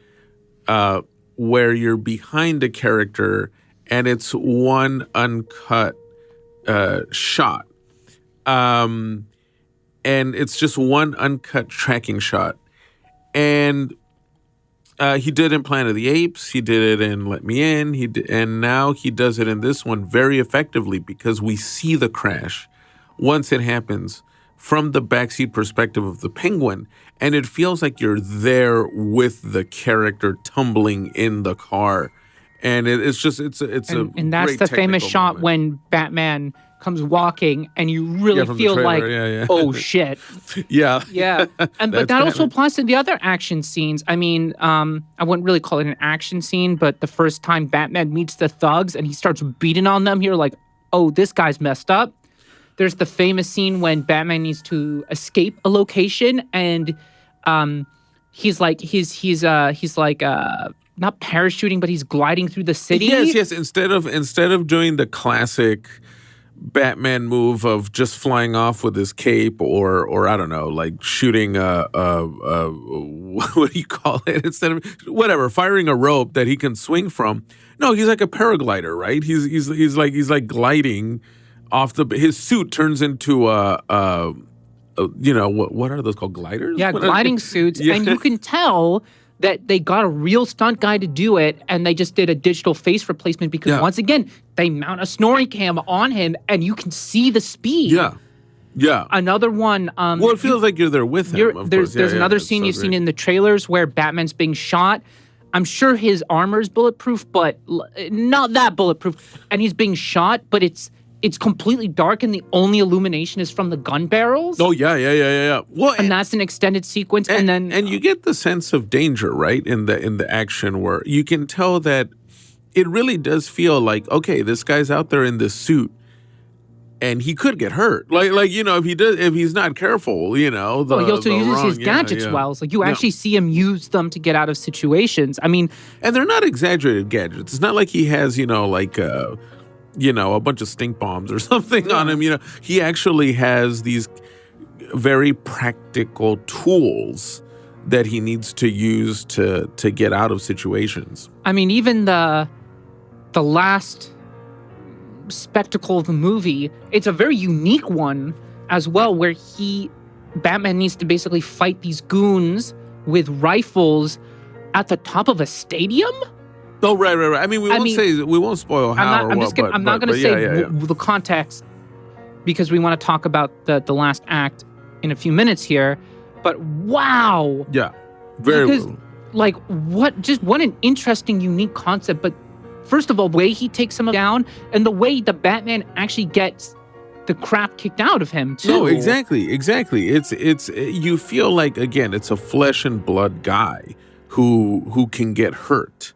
A: where you're behind a character and it's one uncut shot. And it's just one uncut tracking shot. And he did in Planet of the Apes. He did it in Let Me In. And now he does it in this one very effectively because we see the crash once it happens from the backseat perspective of the Penguin. And it feels like you're there with the character tumbling in the car. And it's that's
B: the famous shot
A: moment.
B: when Batman comes walking and you really
A: from the
B: feel
A: trailer,
B: like, oh shit.
A: Yeah.
B: Yeah. But that also applies to the other action scenes. I mean, I wouldn't really call it an action scene, but the first time Batman meets the thugs and he starts beating on them, you're like, oh, this guy's messed up. There's the famous scene when Batman needs to escape a location and he's like not parachuting, but he's gliding through the city.
A: Yes. Instead of doing the classic Batman move of just flying off with his cape or I don't know, like shooting what do you call it? Instead of firing a rope that he can swing from. No, he's like a paraglider, right? He's like gliding off his suit turns into what are those called, gliders?
B: Yeah, gliding suits.
A: Yeah.
B: And you can tell that they got a real stunt guy to do it, and they just did a digital face replacement because once again, they mount a snorri cam on him, and you can see the speed.
A: Yeah.
B: Another one.
A: It feels like you're there with him.
B: There's another scene you've seen in the trailers where Batman's being shot. I'm sure his armor is bulletproof, but not that bulletproof. And he's being shot, but it's completely dark, and the only illumination is from the gun barrels.
A: Oh yeah. Well,
B: and that's an extended sequence, and
A: you get the sense of danger, right, in the action where you can tell that it really does feel like, okay, this guy's out there in this suit, and he could get hurt. Like if he's not careful,
B: he also uses his gadgets well. It's like you actually see him use them to get out of situations. I mean,
A: and they're not exaggerated gadgets. It's not like he has a bunch of stink bombs or something on him. He actually has these very practical tools that he needs to use to get out of situations.
B: I mean, even the last spectacle of the movie, it's a very unique one as well, where Batman needs to basically fight these goons with rifles at the top of a stadium.
A: Oh, right. I mean, we won't spoil how.
B: I'm not going to say the context, because we want to talk about the last act in a few minutes here. But wow,
A: yeah, very
B: because,
A: well.
B: like, what an interesting, unique concept. But first of all, the way he takes him down, and the way the Batman actually gets the crap kicked out of him too.
A: No, exactly. It's you feel like, again, it's a flesh and blood guy who can get hurt.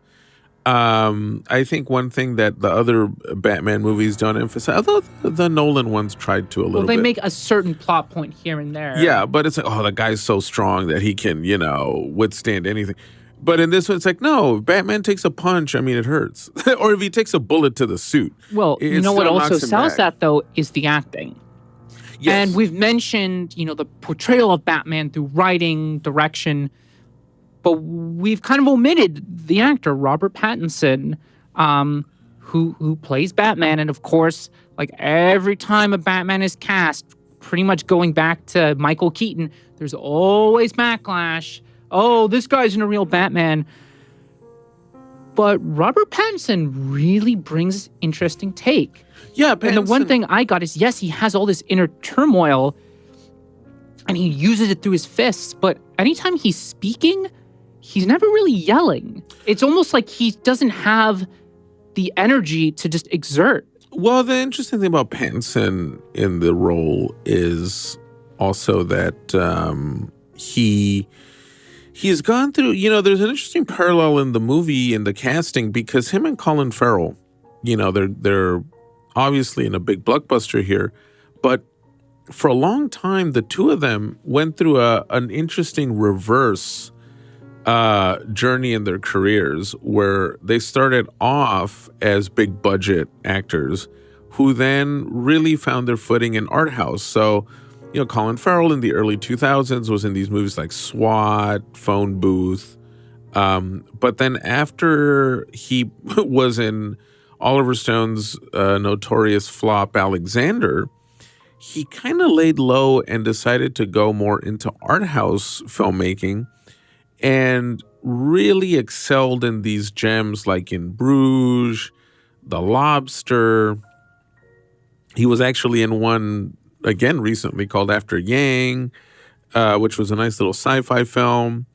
A: I think one thing that the other Batman movies don't emphasize, although the Nolan ones tried to a little bit.
B: Well, they make a certain plot point here and there.
A: Yeah, but it's like, oh, the guy's so strong that he can, withstand anything. But in this one, it's like, no, if Batman takes a punch, I mean, it hurts. Or if he takes a bullet to the suit.
B: Well, you know what also sells that, though, is the acting.
A: Yes.
B: And we've mentioned, the portrayal of Batman through writing, direction, but we've kind of omitted the actor, Robert Pattinson, who plays Batman. And of course, like every time a Batman is cast, pretty much going back to Michael Keaton, there's always backlash. Oh, this guy isn't a real Batman. But Robert Pattinson really brings interesting take.
A: Yeah,
B: And the one thing I got is, yes, he has all this inner turmoil, and he uses it through his fists, but anytime he's speaking, he's never really yelling. It's almost like he doesn't have the energy to just exert.
A: Well, the interesting thing about Pattinson in the role is also that he's gone through, there's an interesting parallel in the movie, in the casting, because him and Colin Farrell, they're obviously in a big blockbuster here, but for a long time, the two of them went through an interesting reverse journey in their careers, where they started off as big budget actors who then really found their footing in art house. So, Colin Farrell in the early 2000s was in these movies like SWAT, Phone Booth. But then after he was in Oliver Stone's notorious flop, Alexander, he kind of laid low and decided to go more into art house filmmaking and really excelled in these gems like in Bruges, The Lobster. He was actually in one, again, recently called After Yang, which was a nice little sci-fi film.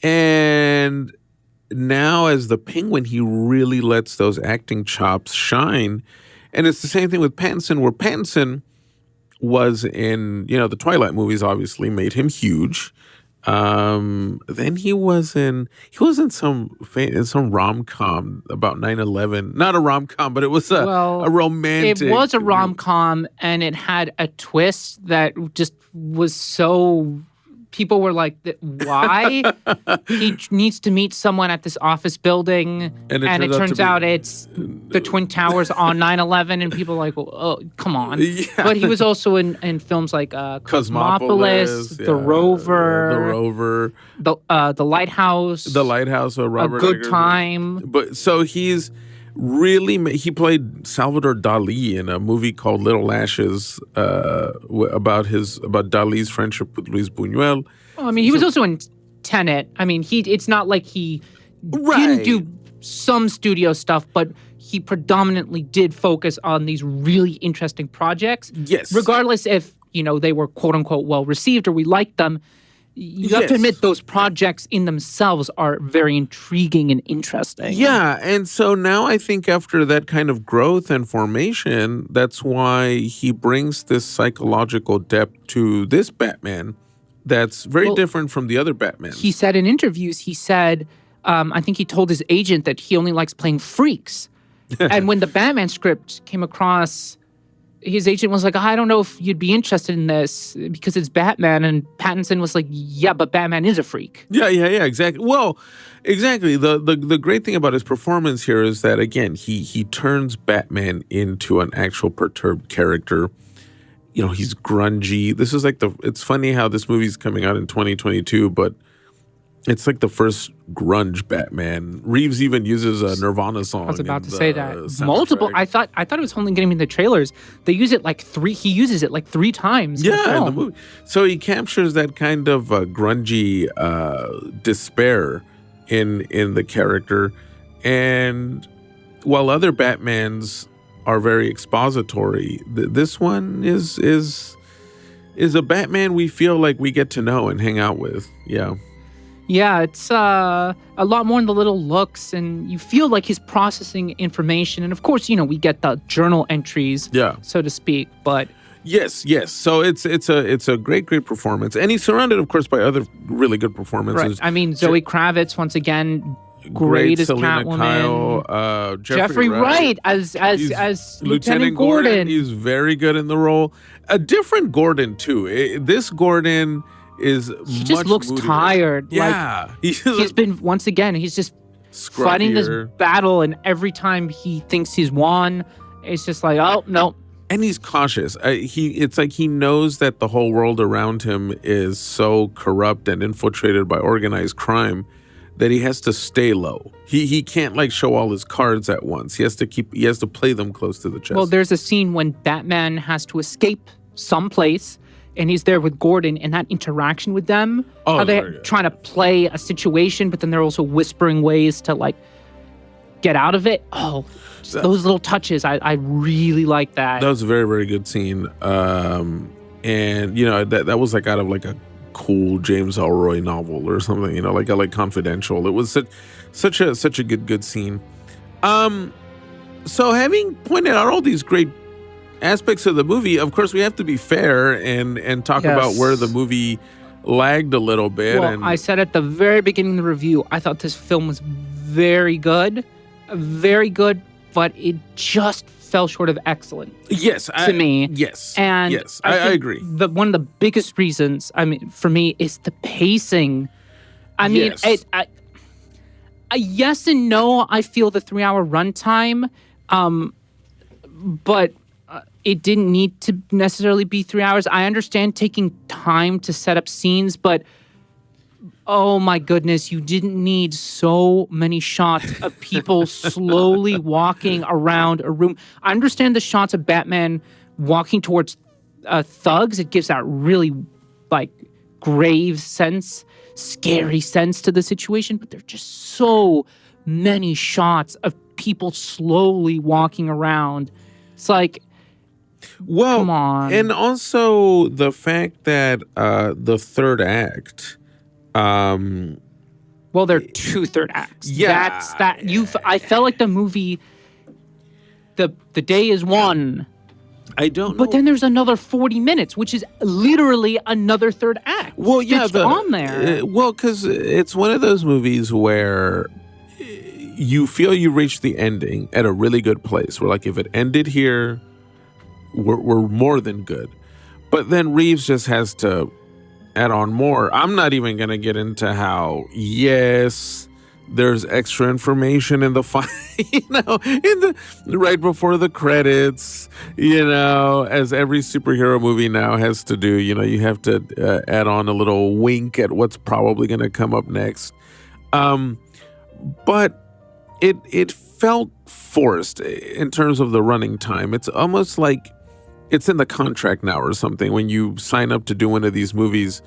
A: And now as the Penguin, he really lets those acting chops shine. And it's the same thing with Pattinson, where Pattinson was in, the Twilight movies obviously made him huge. Then he was in some rom-com about 9/11. Not a rom-com, but it was a romantic.
B: It was a rom-com, and it had a twist that just was so. People were like, "Why?" He needs to meet someone at this office building, and it turns out it's the Twin Towers on 9/11, and people are like, "Oh, come on!"
A: Yeah.
B: But he was also in films like Cosmopolis, The Rover, The Lighthouse,
A: with Robert
B: A Good
A: Eggers.
B: Time.
A: But so he played Salvador Dali in a movie called Little Ashes, about Dali's friendship with Luis Buñuel.
B: Well, I mean, he was also in Tenet. I mean, it's not like he didn't do some studio stuff, but he predominantly did focus on these really interesting projects.
A: Yes.
B: Regardless if, they were quote unquote well received or we liked them. You have to admit those projects in themselves are very intriguing and interesting.
A: Yeah, and so now I think after that kind of growth and formation, that's why he brings this psychological depth to this Batman that's very different from the other Batman.
B: He said in interviews, I think he told his agent that he only likes playing freaks. And when the Batman script came across, his agent was like, I don't know if you'd be interested in this because it's Batman. And Pattinson was like, yeah, but Batman is a freak.
A: Yeah, exactly. Well, exactly. The great thing about his performance here is that, again, he turns Batman into an actual perturbed character. he's grungy. This is like it's funny how this movie's coming out in 2022, but it's like the first grunge Batman. Reeves even uses a Nirvana song.
B: I was about to say that.
A: soundtrack.
B: Multiple. I thought it was only getting in the trailers. They use it like three. He uses it like 3 times.
A: Yeah,
B: in
A: in the
B: the
A: movie. So he captures that kind of grungy despair in the character, and while other Batmans are very expository, this one is a Batman we feel like we get to know and hang out with. Yeah.
B: Yeah, it's a lot more in the little looks, and you feel like he's processing information. And of course, we get the journal entries, so to speak. But
A: yes. So it's a great performance, and he's surrounded, of course, by other really good performances.
B: right. I mean, Zoe Kravitz once again, great as
A: Selena
B: Catwoman.
A: Kyle,
B: Jeffrey Wright as Lieutenant Gordon.
A: He's very good in the role. A different Gordon too. This Gordon is
B: He just looks
A: moodier.
B: tired.
A: Yeah,
B: Like, he's been once again. He's just fighting this battle, and every time he thinks he's won, it's just like, oh no.
A: And he's cautious. It's like he knows that the whole world around him is so corrupt and infiltrated by organized crime that he has to stay low. He can't like show all his cards at once. He has to play them close to the chest.
B: Well, there's a scene when Batman has to escape someplace, and he's there with Gordon, and that interaction with them, how they're trying to play a situation, but then they're also whispering ways to like get out of it. Oh, those little touches, I really like that.
A: That was a very, very good scene. And that was like out of like a cool James Ellroy novel or something, like Confidential. It was such a good scene. So having pointed out all these great aspects of the movie, of course we have to be fair and talk about where the movie lagged a little bit.
B: Well, I said at the very beginning of the review, I thought this film was very good, but it just fell short of excellent.
A: Yes,
B: to me.
A: Yes,
B: and
A: yes, I agree.
B: One of the biggest reasons, for me, is the pacing.
A: Yes.
B: Yes and no. I feel the 3-hour runtime, but it didn't need to necessarily be 3 hours. I understand taking time to set up scenes, but oh my goodness, you didn't need so many shots of people slowly walking around a room. I understand the shots of Batman walking towards thugs. It gives that really like grave sense, scary sense to the situation, but there are just so many shots of people slowly walking around. It's like,
A: well,
B: come on.
A: And also the fact that the third act,
B: well, there are 2 third acts.
A: Yeah.
B: That's that. I felt like the movie, the day is won.
A: I don't know.
B: But then there's another 40 minutes, which is literally another third act.
A: Well, yeah,
B: on there.
A: Because it's one of those movies where you feel you reached the ending at a really good place. Where like if it ended here, we're more than good. But then Reeves just has to add on more. I'm not even going to get into how, yes, there's extra information in the right before the credits, as every superhero movie now has to do. You have to add on a little wink at what's probably going to come up next. But it felt forced in terms of the running time. It's almost like it's in the contract now or something. When you sign up to do one of these movies,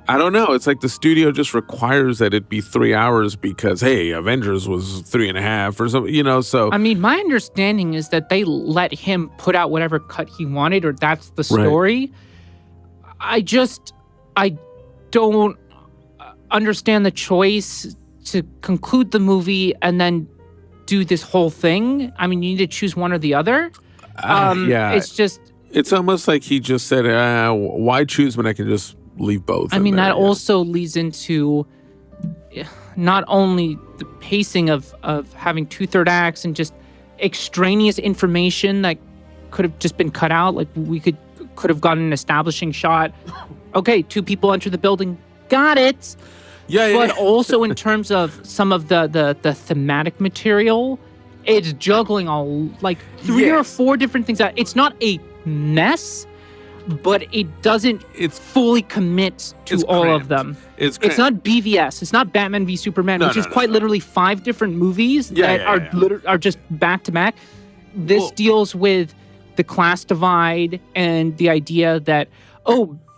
A: I don't know. It's like the studio just requires that it be 3 hours because, hey, Avengers was 3.5 or something, so.
B: My understanding is that they let him put out whatever cut he wanted, or that's the story. Right. I don't understand the choice to conclude the movie and then do this whole thing. You need to choose one or the other.
A: Yeah. It's almost like he just said, why choose when I can just leave both?
B: That also leads into not only the pacing of having 2 third acts and just extraneous information that could have just been cut out. Like we could have gotten an establishing shot. Okay, 2 people enter the building. Got it.
A: Yeah.
B: But also in terms of some of the thematic material, it's juggling all like 3 or 4 different things. It's not a mess, but it doesn't fully commit to
A: it's
B: all
A: crammed.
B: of them.
A: It's
B: It's not BVS. It's not Batman v Superman, which is quite literally 5 different movies that are just back to back. This deals with the class divide and the idea that,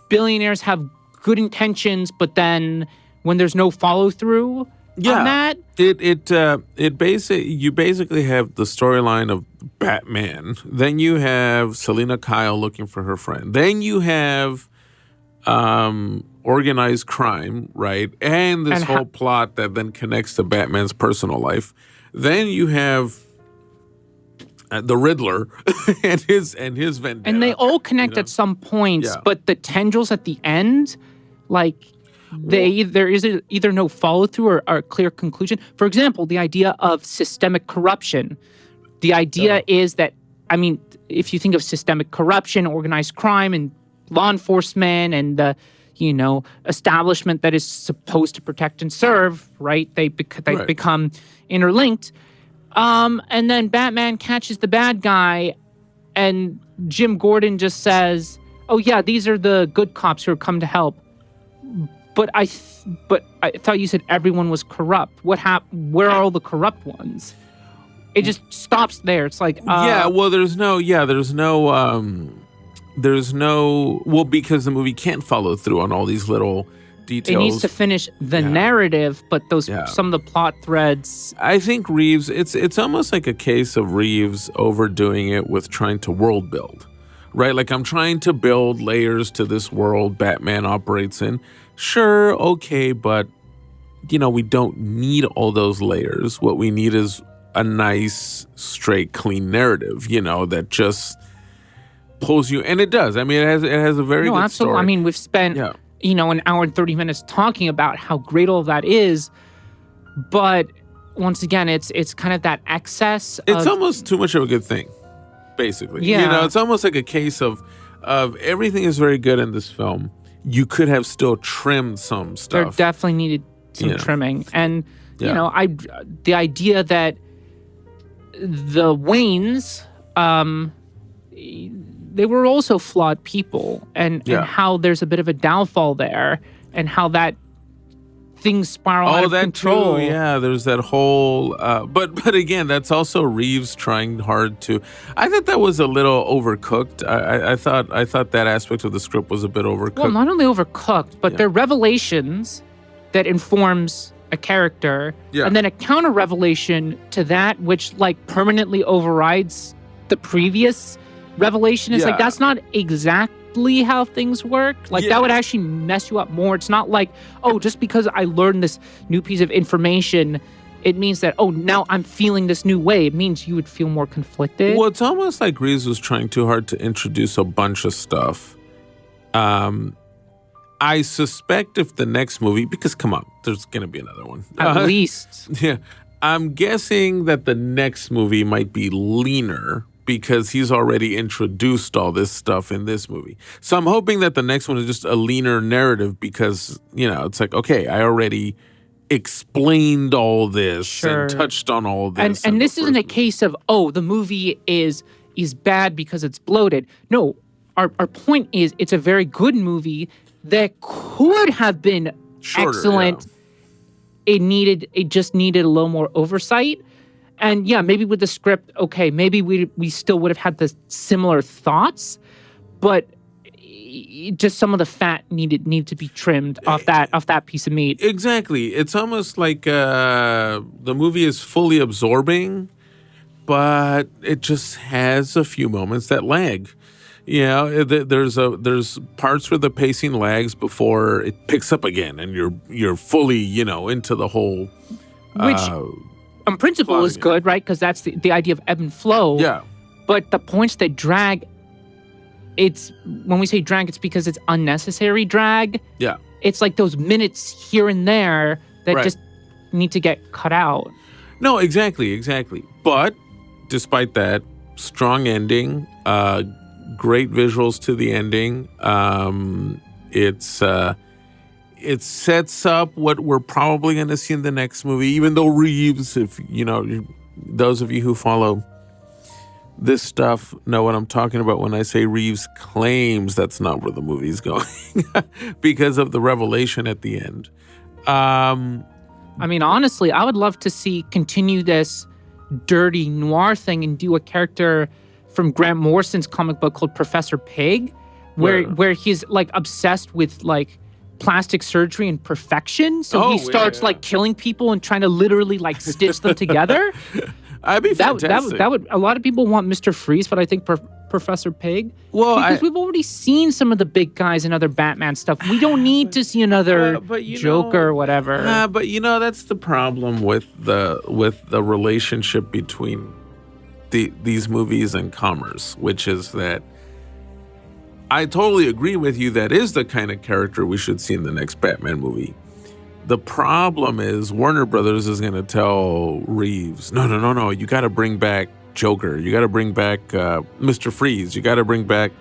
B: billionaires have good intentions, but then when there's no follow through on that,
A: you basically have the storyline of Batman. Then you have Selina Kyle looking for her friend. Then you have organized crime, right? And this whole plot that then connects to Batman's personal life. Then you have the Riddler and his vendetta.
B: and they all connect at some points, but the tendrils at the end, like there is either no follow through or a clear conclusion. For example, the idea of systemic corruption. The idea is that, I mean, if you think of systemic corruption, organized crime, and law enforcement, and the establishment that is supposed to protect and serve, right? They become interlinked. And then Batman catches the bad guy, and Jim Gordon just says, "Oh yeah, these are the good cops who are come to help." But I thought you said everyone was corrupt. What happened? Where are all the corrupt ones? It just stops there. It's like
A: there's no because the movie can't follow through on all these little details.
B: It needs to finish the narrative, but some of the plot threads.
A: I think Reeves, it's almost like a case of Reeves overdoing it with trying to world build, right? Like, I'm trying to build layers to this world Batman operates in. Sure, okay, but we don't need all those layers. What we need is a nice, straight, clean narrative, that just pulls you, and it does. I mean, it has a very good
B: absolutely.
A: story.
B: I mean, we've spent an hour and 30 minutes talking about how great all of that is, but once again, it's kind of that excess.
A: It's almost too much of a good thing, basically.
B: Yeah.
A: It's almost like a case of everything is very good in this film. You could have still trimmed some stuff.
B: There definitely needed some trimming, and the idea that the Waynes, they were also flawed people, and how there's a bit of a downfall there, and how that things spiral out of control.
A: Too, yeah, there's that whole. But again, that's also Reeves trying hard to. I thought that was a little overcooked. I thought that aspect of the script was a bit overcooked.
B: Well, not only overcooked, but they're revelations that informs a character, and then a counter revelation to that, which permanently overrides the previous revelation. It's like, that's not exactly how things work. That would actually mess you up more. It's not like, just because I learned this new piece of information, it means that, now I'm feeling this new way. It means you would feel more conflicted.
A: Well, it's almost like Reeves was trying too hard to introduce a bunch of stuff. I suspect if the next movie, because come on, there's going to be another one.
B: At least.
A: Yeah. I'm guessing that the next movie might be leaner because he's already introduced all this stuff in this movie. So I'm hoping that the next one is just a leaner narrative because, it's like, okay, I already explained all this and touched on all this.
B: And this isn't a case of, the movie is bad because it's bloated. No, our point is it's a very good movie that could have been shorter, excellent. Yeah. It just needed a little more oversight. And maybe with the script, okay, maybe we still would have had the similar thoughts, but just some of the fat needed to be trimmed off that piece of meat.
A: Exactly. It's almost like the movie is fully absorbing, but it just has a few moments that lag. There's parts where the pacing lags before it picks up again, and you're fully into the whole.
B: Which, on principle, is good, right? Because that's the idea of ebb and flow.
A: Yeah.
B: But the points that drag, when we say drag, it's because it's unnecessary drag.
A: Yeah.
B: It's like those minutes here and there that just need to get cut out.
A: No, exactly. But despite that, strong ending. Great visuals to the ending. It sets up what we're probably going to see in the next movie, even though Reeves, if those of you who follow this stuff know what I'm talking about when I say Reeves claims that's not where the movie's going because of the revelation at the end.
B: I mean, honestly, I would love to continue this dirty noir thing and do a character from Grant Morrison's comic book called Professor Pig, where he's like obsessed with like plastic surgery and perfection. So he starts like killing people and trying to literally like stitch them together.
A: I'd be fantastic.
B: That would. A lot of people want Mr. Freeze, but I think Professor Pig. Well, because we've already seen some of the big guys in other Batman stuff. We don't need to see another Joker or whatever.
A: But that's the problem with the relationship between these movies and commerce, which is that I totally agree with you. That is the kind of character we should see in the next Batman movie. The problem is Warner Brothers is going to tell Reeves, no, you got to bring back Joker. You got to bring back Mr. Freeze. You got to bring back,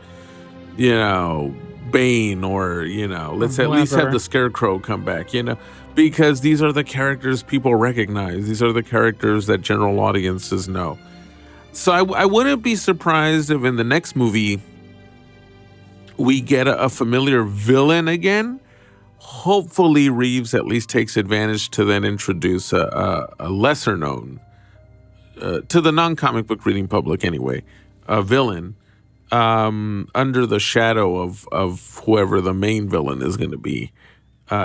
A: Bane or, let's at least have the Scarecrow come back, because these are the characters people recognize. These are the characters that general audiences know. So I wouldn't be surprised if in the next movie we get a familiar villain again. Hopefully, Reeves at least takes advantage to then introduce a lesser known, to the non-comic book reading public anyway, a villain under the shadow of whoever the main villain is going to be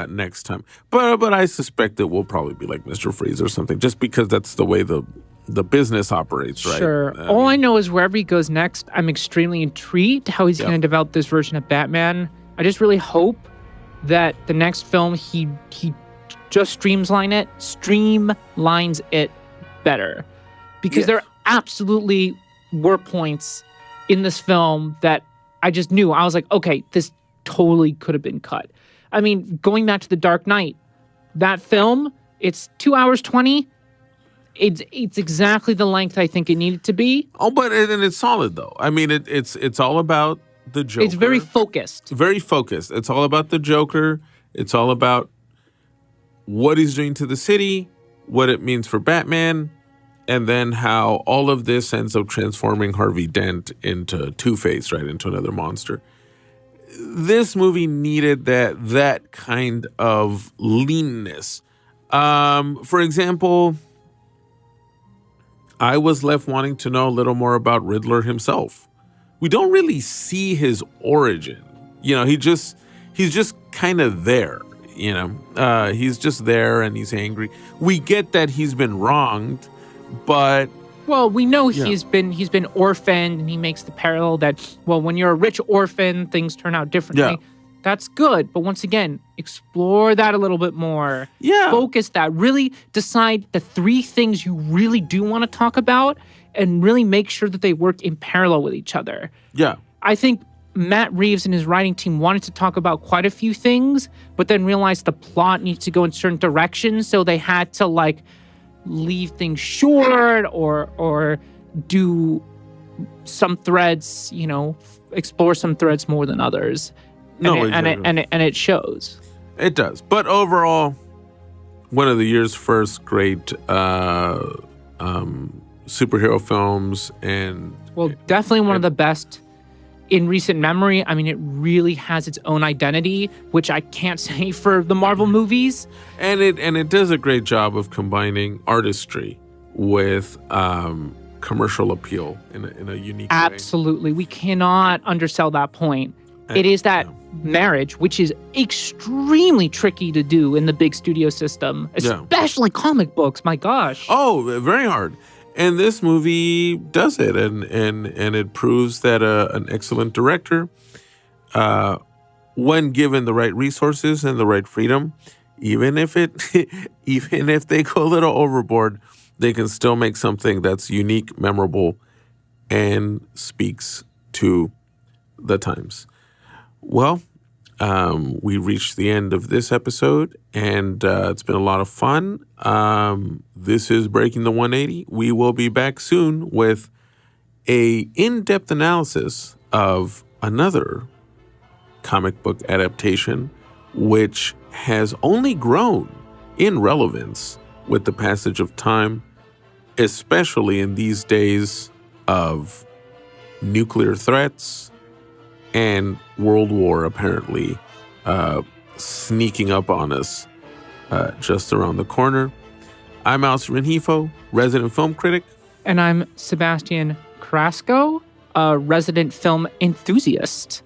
A: next time. But I suspect it will probably be like Mr. Freeze or something, just because that's the way the business operates, right?
B: Sure. I know is wherever he goes next, I'm extremely intrigued how he's going to develop this version of Batman. I just really hope that the next film he just streamlines it better, because there absolutely were points in this film that I just knew. I was like, okay, this totally could have been cut. I mean, going back to The Dark Knight, that film, it's 2 hours 20. It's exactly the length I think it needed to be.
A: Oh, but and it's solid though. I mean, it's all about the Joker.
B: It's very focused.
A: Very focused. It's all about the Joker. It's all about what he's doing to the city, what it means for Batman, and then how all of this ends up transforming Harvey Dent into Two-Face, right, into another monster. This movie needed that kind of leanness. For example, I was left wanting to know a little more about Riddler himself. We don't really see his origin. He's just kind of there, he's just there and he's angry. We get that he's been wronged, but
B: we know he's been orphaned, and he makes the parallel that, when you're a rich orphan, things turn out differently. Yeah. That's good. But once again, explore that a little bit more.
A: Yeah.
B: Focus that. Really decide the 3 things you really do want to talk about, and really make sure that they work in parallel with each other.
A: Yeah.
B: I think Matt Reeves and his writing team wanted to talk about quite a few things, but then realized the plot needs to go in certain directions, so they had to leave things short or do some threads, explore some threads more than others. And it shows.
A: It does. But overall, one of the year's first great superhero films, and
B: definitely one of the best in recent memory. I mean, it really has its own identity, which I can't say for the Marvel movies.
A: And it does a great job of combining artistry with commercial appeal in a unique way.
B: Absolutely. We cannot undersell that point. It is that marriage, which is extremely tricky to do in the big studio system, especially comic books. My gosh.
A: Oh, very hard. And this movie does it, and it proves that an excellent director, when given the right resources and the right freedom, even if they go a little overboard, they can still make something that's unique, memorable, and speaks to the times. Well, we reached the end of this episode, and it's been a lot of fun. This is Breaking the 180. We will be back soon with a in-depth analysis of another comic book adaptation, which has only grown in relevance with the passage of time, especially in these days of nuclear threats and World War apparently sneaking up on us just around the corner. I'm Alice Renhefo, resident film critic.
B: And I'm Sebastian Carrasco, a resident film enthusiast.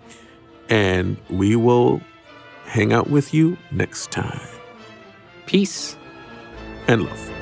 A: And we will hang out with you next time.
B: Peace.
A: And love.